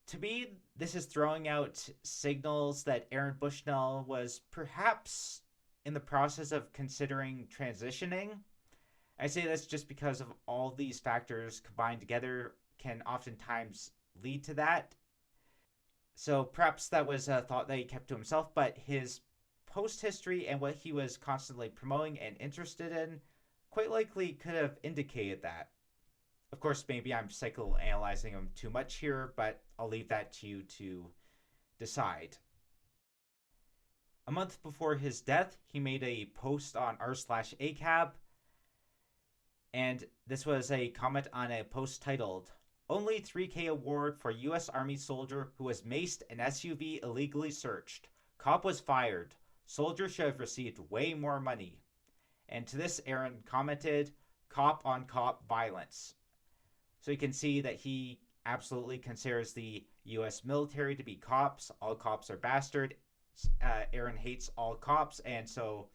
Speaker 1: to me, this is throwing out signals that Aaron Bushnell was perhaps in the process of considering transitioning. I say this just because of all these factors combined together can oftentimes lead to that. So perhaps that was a thought that he kept to himself, but his post history and what he was constantly promoting and interested in quite likely could have indicated that. Of course, maybe I'm psychoanalyzing him too much here, but I'll leave that to you to decide. A month before his death, he made a post on r/ACAB, and this was a comment on a post titled, Only $3K award for U.S. Army soldier who was maced and SUV illegally searched. Cop was fired. Soldier should have received way more money. And to this, Aaron commented, cop on cop violence. So you can see that he absolutely considers the U.S. military to be cops. All cops are bastards. Aaron hates all cops. And so,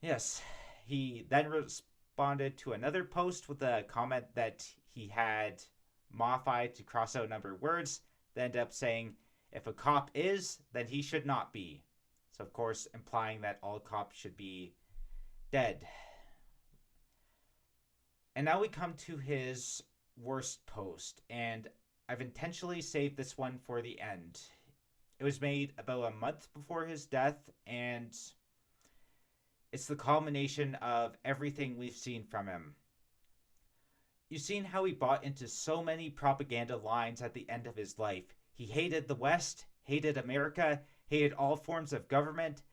Speaker 1: yes, he then responded to another post with a comment that he had modified to cross out a number of words. Then ended up saying, if a cop is, then he should not be. So, of course, implying that all cops should be dead. And now we come to his worst post, and I've intentionally saved this one for the end. It was made about a month before his death, and it's the culmination of everything we've seen from him. You've seen how he bought into so many propaganda lines at the end of his life. He hated the West, hated America, hated all forms of government,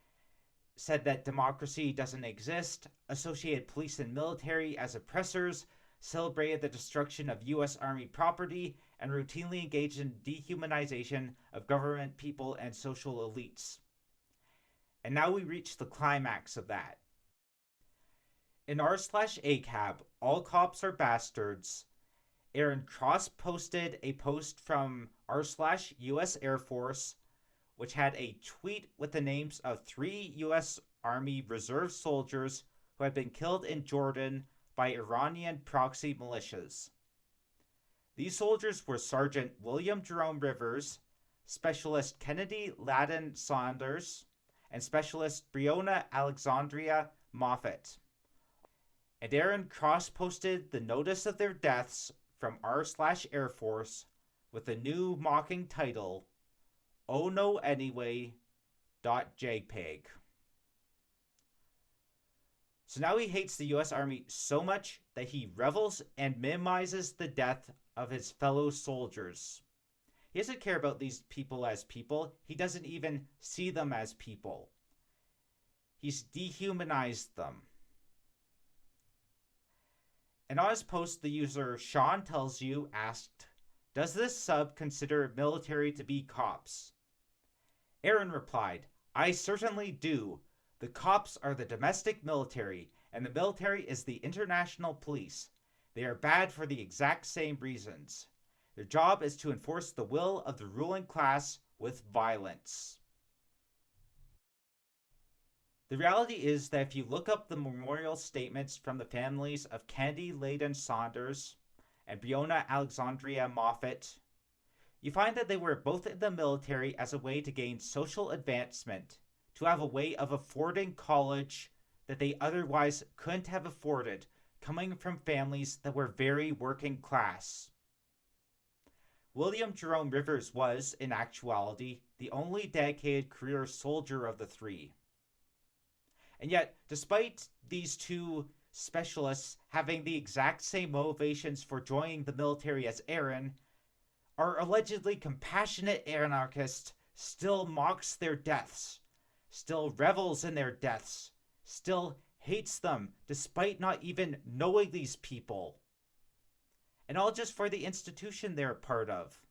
Speaker 1: said that democracy doesn't exist, associated police and military as oppressors, celebrated the destruction of U.S. Army property, and routinely engaged in dehumanization of government, people, and social elites. And now we reach the climax of that. In r/ACAB, all cops are bastards, Aaron cross-posted a post from r/US Air Force, which had a tweet with the names of 3 U.S. Army Reserve soldiers who had been killed in Jordan by Iranian proxy militias. These soldiers were Sergeant William Jerome Rivers, Specialist Kennedy Ladden Saunders, and Specialist Breonna Alexandria Moffett. And Aaron cross-posted the notice of their deaths from r/Air Force with a new mocking title, Oh No Anyway .jpg. So now he hates the U.S. Army so much that he revels and minimizes the death of his fellow soldiers. He doesn't care about these people as people. He doesn't even see them as people. He's dehumanized them. And on his post, the user Sean Tells You asked, "Does this sub consider military to be cops?" Aaron replied, "I certainly do. The cops are the domestic military, and the military is the international police. They are bad for the exact same reasons. Their job is to enforce the will of the ruling class with violence." The reality is that if you look up the memorial statements from the families of Candy Layden Saunders and Breonna Alexandria Moffett, you find that they were both in the military as a way to gain social advancement, to have a way of affording college that they otherwise couldn't have afforded, coming from families that were very working class. William Jerome Rivers was, in actuality, the only dedicated career soldier of the three. And yet, despite these two specialists having the exact same motivations for joining the military as Aaron, our allegedly compassionate anarchist still mocks their deaths, still revels in their deaths, still hates them despite not even knowing these people. And all just for the institution they're a part of.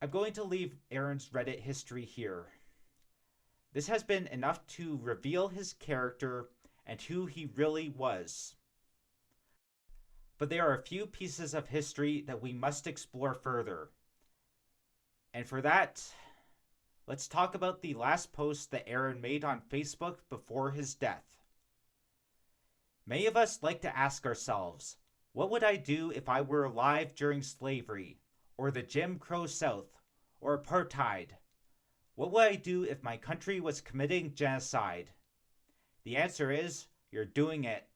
Speaker 1: I'm going to leave Aaron's Reddit history here. This has been enough to reveal his character and who he really was. But there are a few pieces of history that we must explore further. And for that, let's talk about the last post that Aaron made on Facebook before his death. Many of us like to ask ourselves, what would I do if I were alive during slavery, or the Jim Crow South, or Apartheid? What would I do if my country was committing genocide? The answer is, you're doing it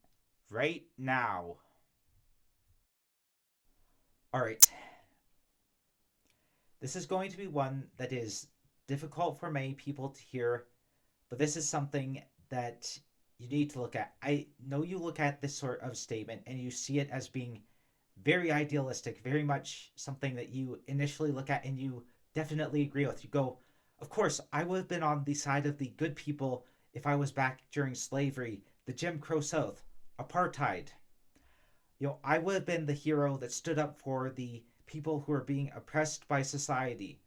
Speaker 1: right now. Alright. This is going to be one that is difficult for many people to hear, but this is something that you need to look at. I know you look at this sort of statement and you see it as being very idealistic, very much something that you initially look at and you definitely agree with. You go, of course, I would have been on the side of the good people if I was back during slavery, the Jim Crow South, apartheid. I would have been the hero that stood up for the people who are being oppressed by society,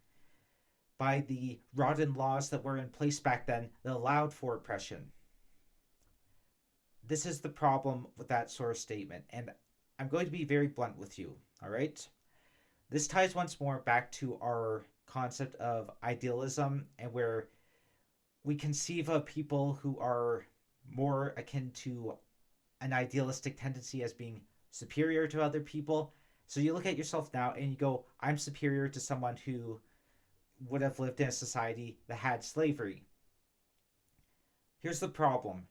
Speaker 1: by the rotten laws that were in place back then that allowed for oppression. This is the problem with that sort of statement, and I'm going to be very blunt with you, all right? This ties once more back to our concept of idealism, and where we conceive of people who are more akin to an idealistic tendency as being superior to other people. So you look at yourself now and you go, I'm superior to someone who would have lived in a society that had slavery. Here's the problem.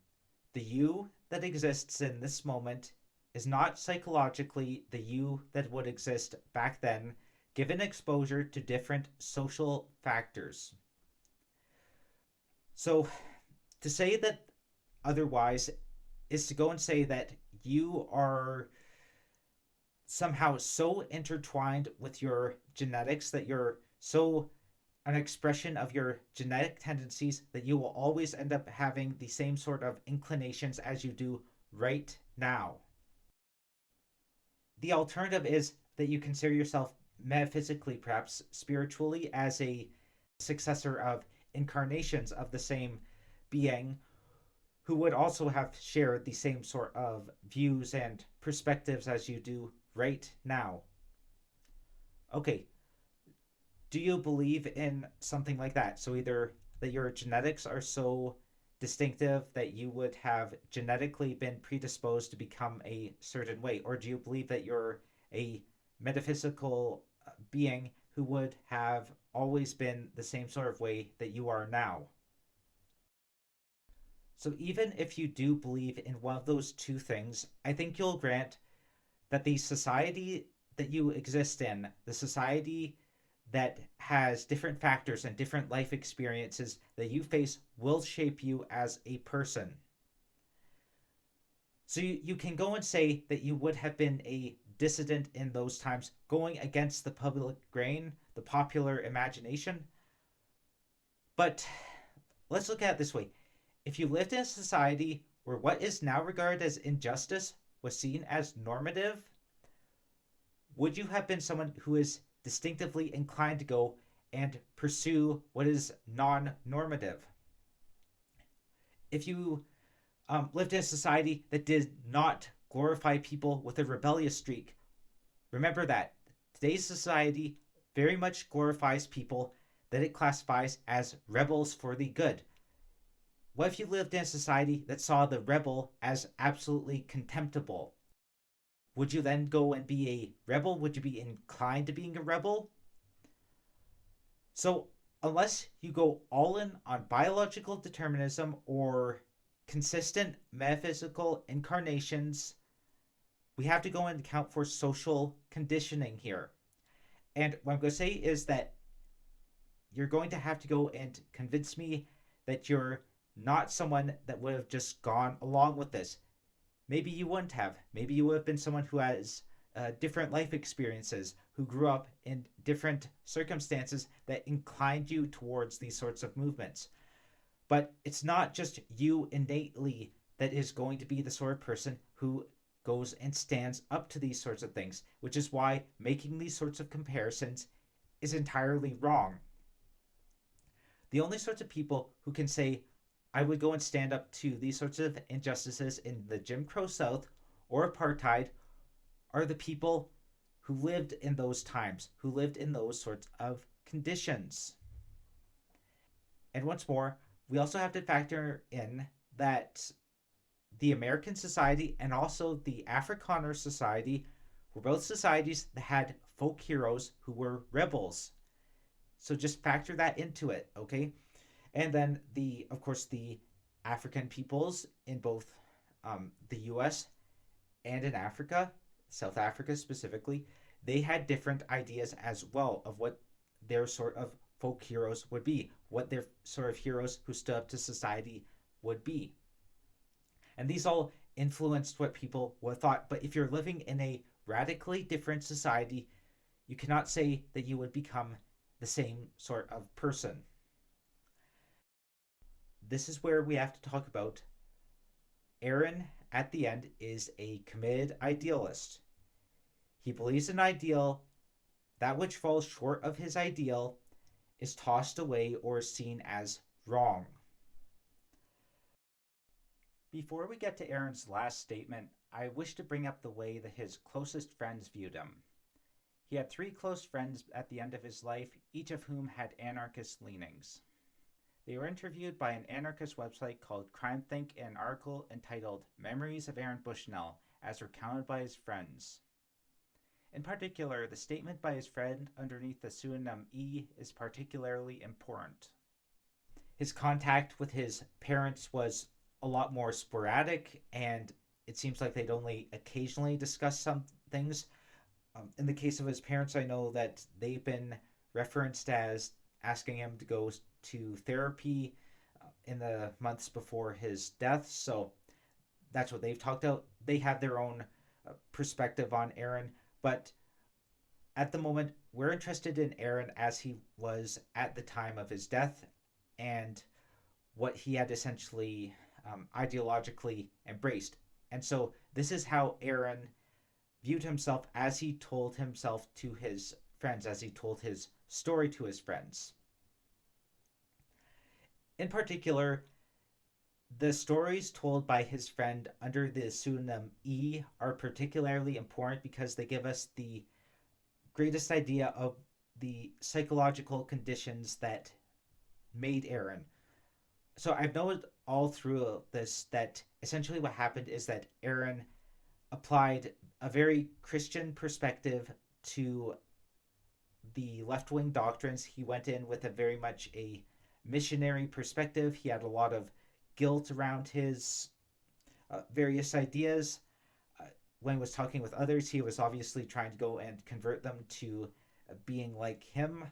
Speaker 1: The you that exists in this moment is not psychologically the you that would exist back then, given exposure to different social factors. So to say that otherwise is to go and say that you are somehow so intertwined with your genetics, that you're so an expression of your genetic tendencies, that you will always end up having the same sort of inclinations as you do right now. The alternative is that you consider yourself metaphysically, perhaps spiritually, as a successor of incarnations of the same being who would also have shared the same sort of views and perspectives as you do right now. Okay, do you believe in something like that? So either that your genetics are so distinctive that you would have genetically been predisposed to become a certain way, or do you believe that you're a metaphysical being who would have always been the same sort of way that you are now? So even if you do believe in one of those two things, I think you'll grant that the society that you exist in, the society that has different factors and different life experiences that you face, will shape you as a person. So you can go and say that you would have been a dissident in those times, going against the public grain, the popular imagination. But let's look at it this way. If you lived in a society where what is now regarded as injustice was seen as normative, would you have been someone who is distinctively inclined to go and pursue what is non-normative? If you lived in a society that did not glorify people with a rebellious streak, remember that today's society very much glorifies people that it classifies as rebels for the good. What if you lived in a society that saw the rebel as absolutely contemptible? Would you then go and be a rebel? Would you be inclined to being a rebel? So, unless you go all in on biological determinism or consistent metaphysical incarnations, we have to go and account for social conditioning here. And what I'm going to say is that you're going to have to go and convince me that you're not someone that would have just gone along with this. Maybe you wouldn't have. Maybe you would have been someone who has different life experiences, who grew up in different circumstances that inclined you towards these sorts of movements. But it's not just you innately that is going to be the sort of person who goes and stands up to these sorts of things, which is why making these sorts of comparisons is entirely wrong. The only sorts of people who can say, I would go and stand up to these sorts of injustices in the Jim Crow South or apartheid are the people who lived in those times, who lived in those sorts of conditions. And once more, we also have to factor in that the American society and also the Afrikaner society were both societies that had folk heroes who were rebels. So just factor that into it, okay? And then of course, the African peoples in both the U.S. and in Africa, South Africa specifically, they had different ideas as well of what their sort of folk heroes would be, what their sort of heroes who stood up to society would be. And these all influenced what people would have thought. But if you're living in a radically different society, you cannot say that you would become the same sort of person. This is where we have to talk about Aaron at the end is a committed idealist. He believes in an ideal. That which falls short of his ideal is tossed away or seen as wrong. Before we get to Aaron's last statement, I wish to bring up the way that his closest friends viewed him. He had 3 close friends at the end of his life, each of whom had anarchist leanings. They were interviewed by an anarchist website called CrimeThink in an article entitled Memories of Aaron Bushnell, as recounted by his friends. In particular, the statement by his friend underneath the pseudonym E is particularly important. His contact with his parents was a lot more sporadic, and it seems like they'd only occasionally discuss some things. In the case of his parents, I know that they've been referenced as asking him to go to therapy in the months before his death, so that's what they've talked about. They have their own perspective on Aaron, but at the moment, we're interested in Aaron as he was at the time of his death and what he had essentially ideologically embraced. And so this is how Aaron viewed himself as he told himself to his friends, as he told his story to his friends. In particular, the stories told by his friend under the pseudonym E are particularly important because they give us the greatest idea of the psychological conditions that made Aaron. So I've noted all through this that essentially what happened is that Aaron applied a very Christian perspective to the left-wing doctrines. He went in with a very much a missionary perspective. He had a lot of guilt around his various ideas. When he was talking with others, he was obviously trying to go and convert them to being like him.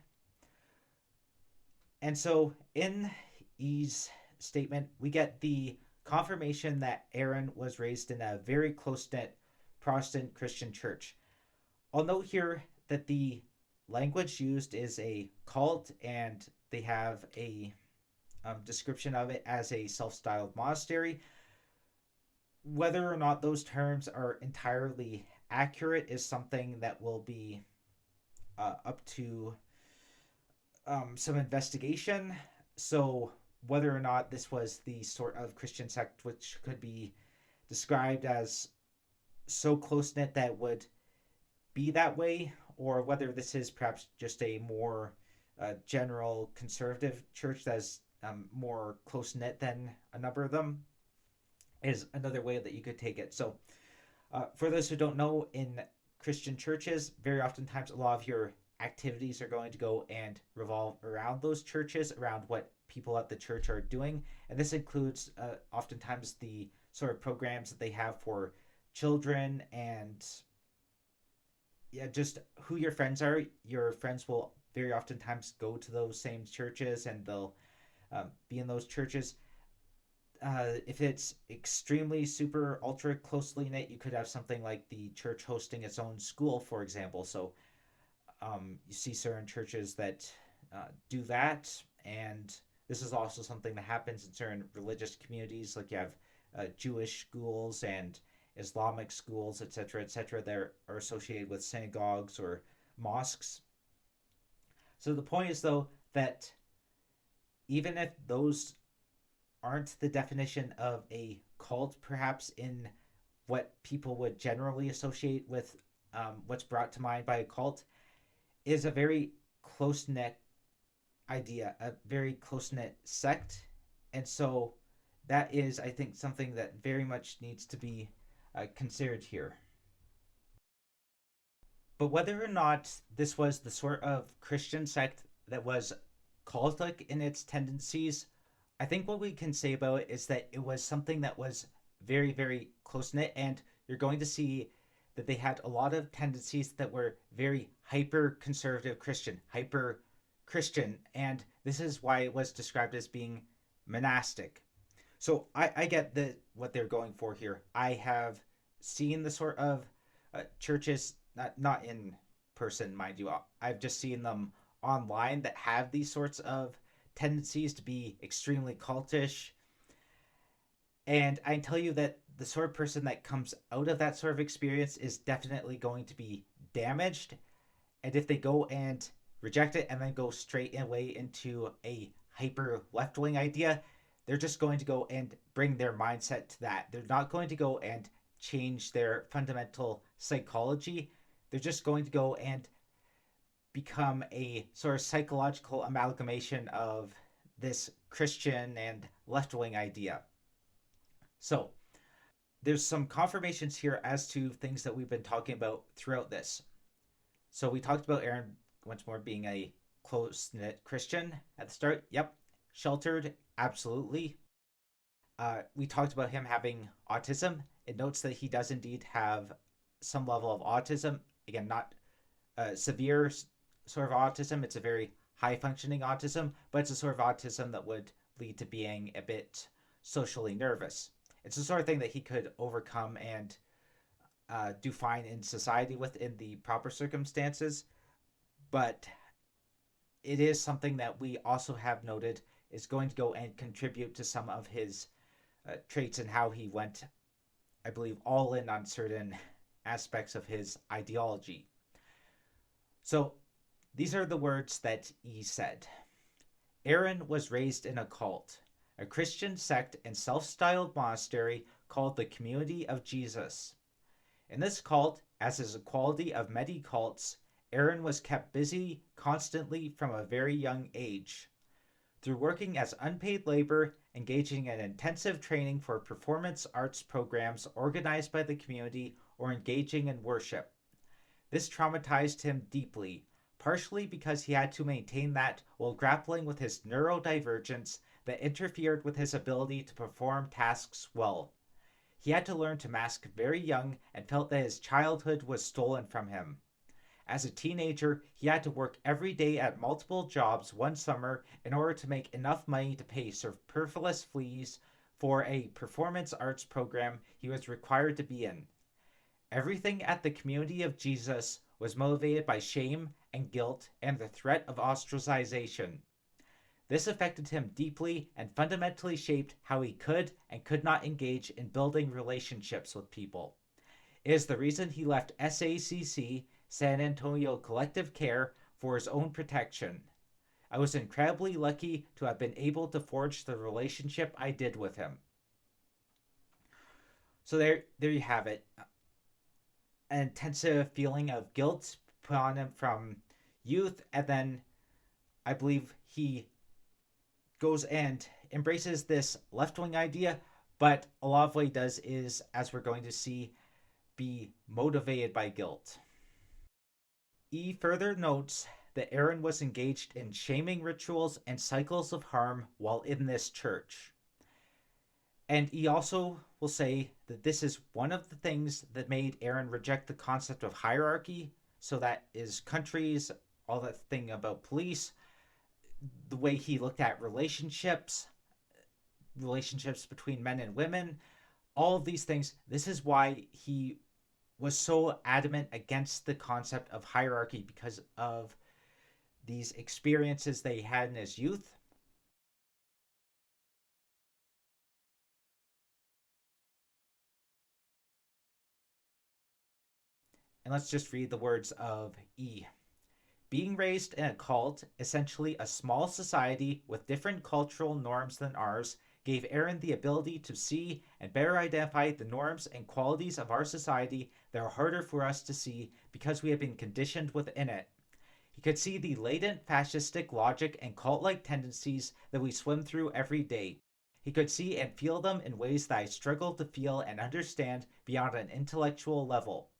Speaker 1: And so in E's statement, we get the confirmation that Aaron was raised in a very close-knit Protestant Christian church. I'll note here that the language used is a cult, and they have a description of it as a self-styled monastery. Whether or not those terms are entirely accurate is something that will be up to some investigation. So whether or not this was the sort of Christian sect which could be described as so close knit that would be that way, or whether this is perhaps just a more general conservative church that's more close knit than a number of them, is another way that you could take it. So, for those who don't know, in Christian churches, very oftentimes a lot of your activities are going to go and revolve around those churches, around what people at the church are doing. And this includes oftentimes the sort of programs that they have for children, and yeah, just who your friends are. Your friends will very oftentimes go to those same churches, and they'll be in those churches. If it's extremely super ultra closely knit, you could have something like the church hosting its own school, for example. So you see certain churches that do that, and this is also something that happens in certain religious communities. Like you have Jewish schools and Islamic schools, etc., that are associated with synagogues or mosques. So the point is, though, that even if those aren't the definition of a cult, perhaps in what people would generally associate with what's brought to mind by a cult, is a very close knit idea, a very close knit sect. And so that is, I think, something that very much needs to be considered here. But whether or not this was the sort of Christian sect that was cultic in its tendencies, I think what we can say about it is that it was something that was very, very close knit, and you're going to see that they had a lot of tendencies that were very hyper conservative Christian, hyper Christian, and this is why it was described as being monastic. So I get what they're going for here. I have seen the sort of churches, not in person, mind you. I've just seen them online that have these sorts of tendencies to be extremely cultish. And I tell you that the sort of person that comes out of that sort of experience is definitely going to be damaged. And if they go and reject it and then go straight away into a hyper left wing idea, they're just going to go and bring their mindset to that. They're not going to go and change their fundamental psychology. They're just going to go and become a sort of psychological amalgamation of this Christian and left-wing idea. So there's some confirmations here as to things that we've been talking about throughout this. So we talked about Aaron once more being a close-knit Christian at the start. Yep. Sheltered, absolutely. We talked about him having autism. It notes that he does indeed have some level of autism. Again, not severe sort of autism. It's a very high-functioning autism, but it's a sort of autism that would lead to being a bit socially nervous. It's the sort of thing that he could overcome and do fine in society with in the proper circumstances. But it is something that we also have noted is going to go and contribute to some of his traits and how he went, I believe, all in on certain aspects of his ideology. So these are the words that he said. Aaron was raised in a cult, a Christian sect and self-styled monastery called the Community of Jesus. In this cult, as is a quality of many cults, Aaron was kept busy constantly from a very young age. Through working as unpaid labor, engaging in intensive training for performance arts programs organized by the community, or engaging in worship. This traumatized him deeply, partially because he had to maintain that while grappling with his neurodivergence that interfered with his ability to perform tasks well. He had to learn to mask very young and felt that his childhood was stolen from him. As a teenager, he had to work every day at multiple jobs one summer in order to make enough money to pay superfluous fees for a performance arts program he was required to be in. Everything at the Community of Jesus was motivated by shame and guilt and the threat of ostracization. This affected him deeply and fundamentally shaped how he could and could not engage in building relationships with people. It is the reason he left SACC, San Antonio Collective Care, for his own protection. I was incredibly lucky to have been able to forge the relationship I did with him. So there you have it. An intensive feeling of guilt put on him from youth, and then I believe he goes and embraces this left-wing idea, but a lot of what he does is, as we're going to see, be motivated by guilt. E further notes that Aaron was engaged in shaming rituals and cycles of harm while in this church. And he also will say that this is one of the things that made Aaron reject the concept of hierarchy. So that is countries, all that thing about police, the way he looked at relationships between men and women, all of these things. This is why he was so adamant against the concept of hierarchy, because of these experiences that he had in his youth. And let's just read the words of E. Being raised in a cult, essentially a small society with different cultural norms than ours, gave Aaron the ability to see and better identify the norms and qualities of our society that are harder for us to see because we have been conditioned within it. He could see the latent fascistic logic and cult-like tendencies that we swim through every day. He could see and feel them in ways that I struggle to feel and understand beyond an intellectual level.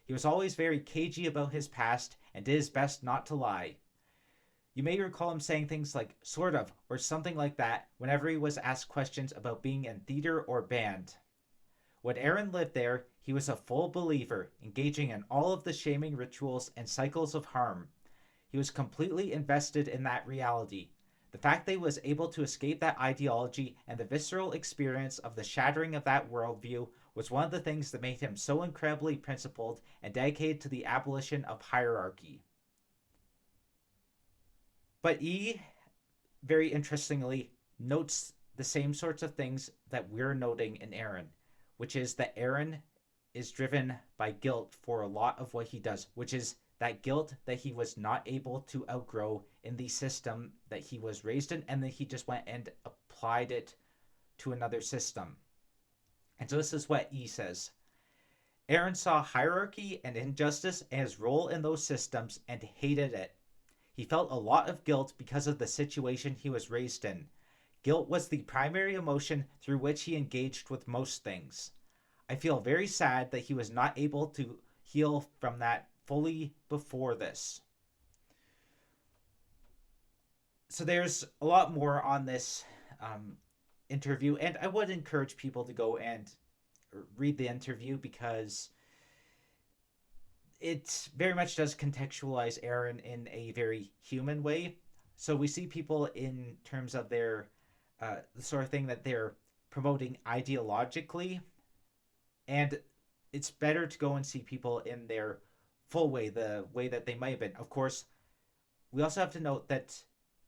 Speaker 1: He was always very cagey about his past and did his best not to lie. You may recall him saying things like "sort of" or something like that whenever he was asked questions about being in theater or band. When Aaron lived there, he was a full believer, engaging in all of the shaming rituals and cycles of harm. He was completely invested in that reality. The fact that he was able to escape that ideology and the visceral experience of the shattering of that worldview was one of the things that made him so incredibly principled and dedicated to the abolition of hierarchy. But E, very interestingly, notes the same sorts of things that we're noting in Aaron, which is that Aaron is driven by guilt for a lot of what he does, which is that guilt that he was not able to outgrow in the system that he was raised in, and then he just went and applied it to another system. And so this is what E says. Aaron saw hierarchy and injustice and his role in those systems and hated it. He felt a lot of guilt because of the situation he was raised in. Guilt was the primary emotion through which he engaged with most things. I feel very sad that he was not able to heal from that fully before this. So there's a lot more on this interview, and I would encourage people to go and read the interview because it very much does contextualize Aaron in a very human way. So we see people in terms of their the sort of thing that they're promoting ideologically, and it's better to go and see people in their full way, the way that they might have been. Of course, we also have to note that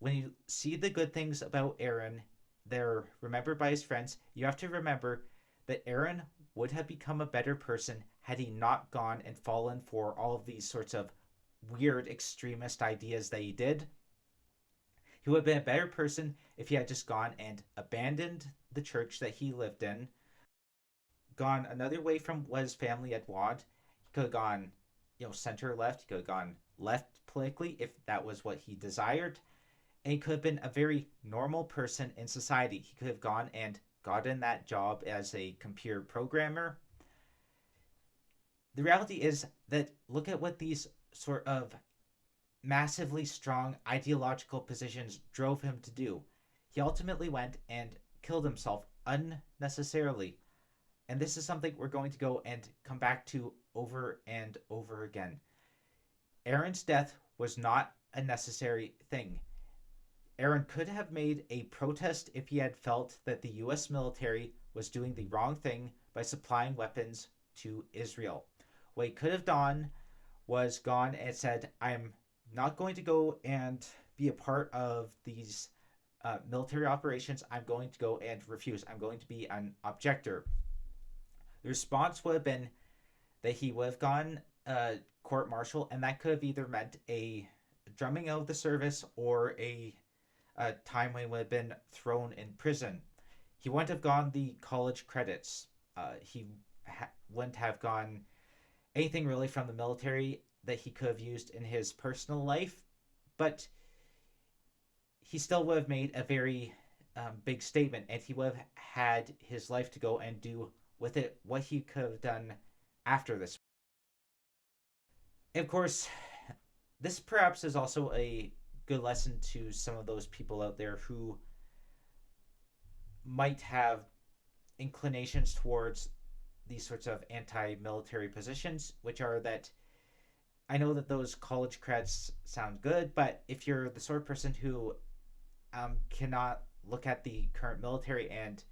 Speaker 1: when you see the good things about Aaron, they're remembered by his friends. You have to remember that Aaron would have become a better person had he not gone and fallen for all of these sorts of weird extremist ideas that he did. He would have been a better person if he had just gone and abandoned the church that he lived in, gone another way from what his family had wanted. He could have gone, center left. He could have gone left politically if that was what he desired. And he could have been a very normal person in society. He could have gone and gotten that job as a computer programmer. The reality is that look at what these sort of massively strong ideological positions drove him to do. He ultimately went and killed himself unnecessarily. And this is something we're going to go and come back to over and over again. Aaron's death was not a necessary thing. Aaron could have made a protest if he had felt that the US military was doing the wrong thing by supplying weapons to Israel. What he could have done was gone and said, I'm not going to go and be a part of these military operations. I'm going to go and refuse. I'm going to be an objector. The response would have been that he would have gone court martial, and that could have either meant a drumming out of the service or a time when he would have been thrown in prison. He wouldn't have gone the college credits. Wouldn't have gone anything really from the military that he could have used in his personal life, but he still would have made a very big statement, and he would have had his life to go and do with it what he could have done after this. And of course, this perhaps is also a good lesson to some of those people out there who might have inclinations towards these sorts of anti-military positions, which are that I know that those college credits sound good, but if you're the sort of person who cannot look at the current military and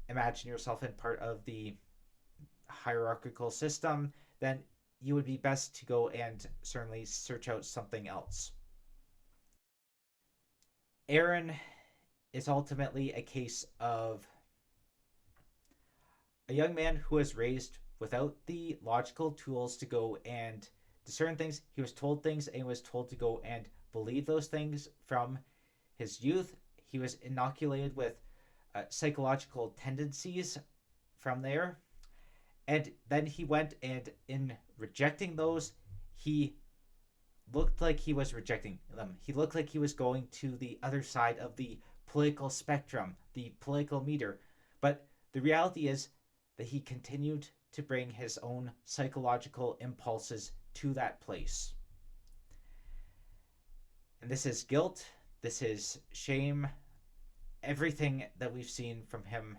Speaker 1: imagine yourself in part of the hierarchical system, then you would be best to go and certainly search out something else. Aaron is ultimately a case of a young man who was raised without the logical tools to go and discern things. He was told things and was told to go and believe those things from his youth. He was inoculated with psychological tendencies from there. And then he went and in rejecting those, he looked like he was rejecting them. He looked like he was going to the other side of the political spectrum, the political meter. But the reality is that he continued to bring his own psychological impulses to that place. And this is guilt, this is shame. Everything that we've seen from him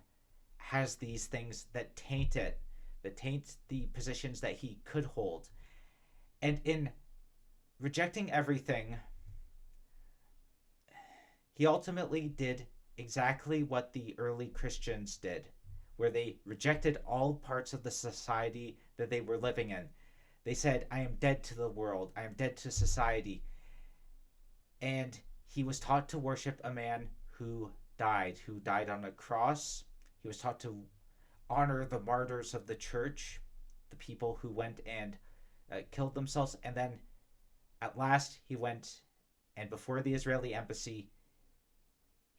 Speaker 1: has these things that taint it, that taint the positions that he could hold. And in rejecting everything, he ultimately did exactly what the early Christians did, where they rejected all parts of the society that they were living in. They said, I am dead to the world, I am dead to society. And he was taught to worship a man who died on a cross. He was taught to honor the martyrs of the church, the people who went and killed themselves. And then at last he went, and before the Israeli embassy,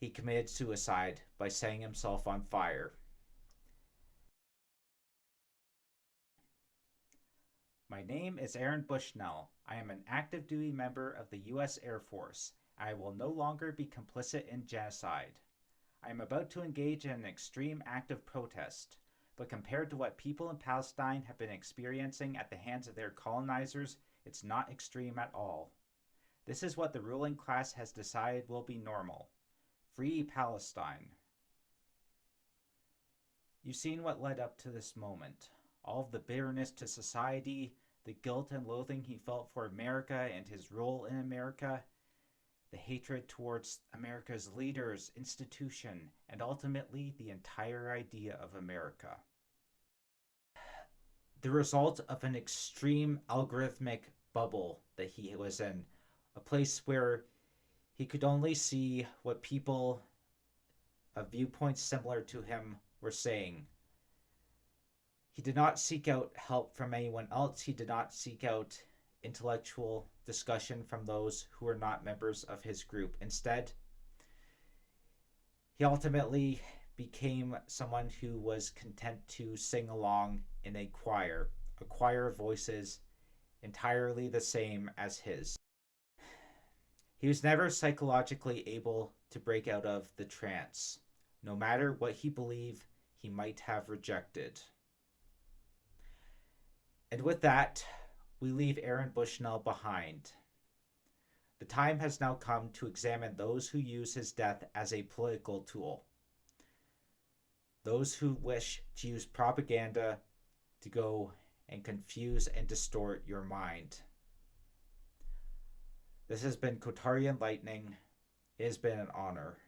Speaker 1: he committed suicide by setting himself on fire. My name is Aaron Bushnell. I am an active duty member of the U.S. Air Force. I will no longer be complicit in genocide. I am about to engage in an extreme act of protest, but compared to what people in Palestine have been experiencing at the hands of their colonizers, it's not extreme at all. This is what the ruling class has decided will be normal. Free Palestine. You've seen what led up to this moment. All of the bitterness to society, the guilt and loathing he felt for America and his role in America, the hatred towards America's leaders, institution, and ultimately the entire idea of America. The result of an extreme algorithmic bubble that he was in, a place where he could only see what people of viewpoints similar to him were saying. He did not seek out help from anyone else. He did not seek out intellectual discussion from those who were not members of his group. Instead, he ultimately became someone who was content to sing along in a choir of voices entirely the same as his. He was never psychologically able to break out of the trance, no matter what he believed he might have rejected. And with that, we leave Aaron Bushnell behind. The time has now come to examine those who use his death as a political tool. Those who wish to use propaganda to go and confuse and distort your mind. This has been Kotarian Lightning. It has been an honor.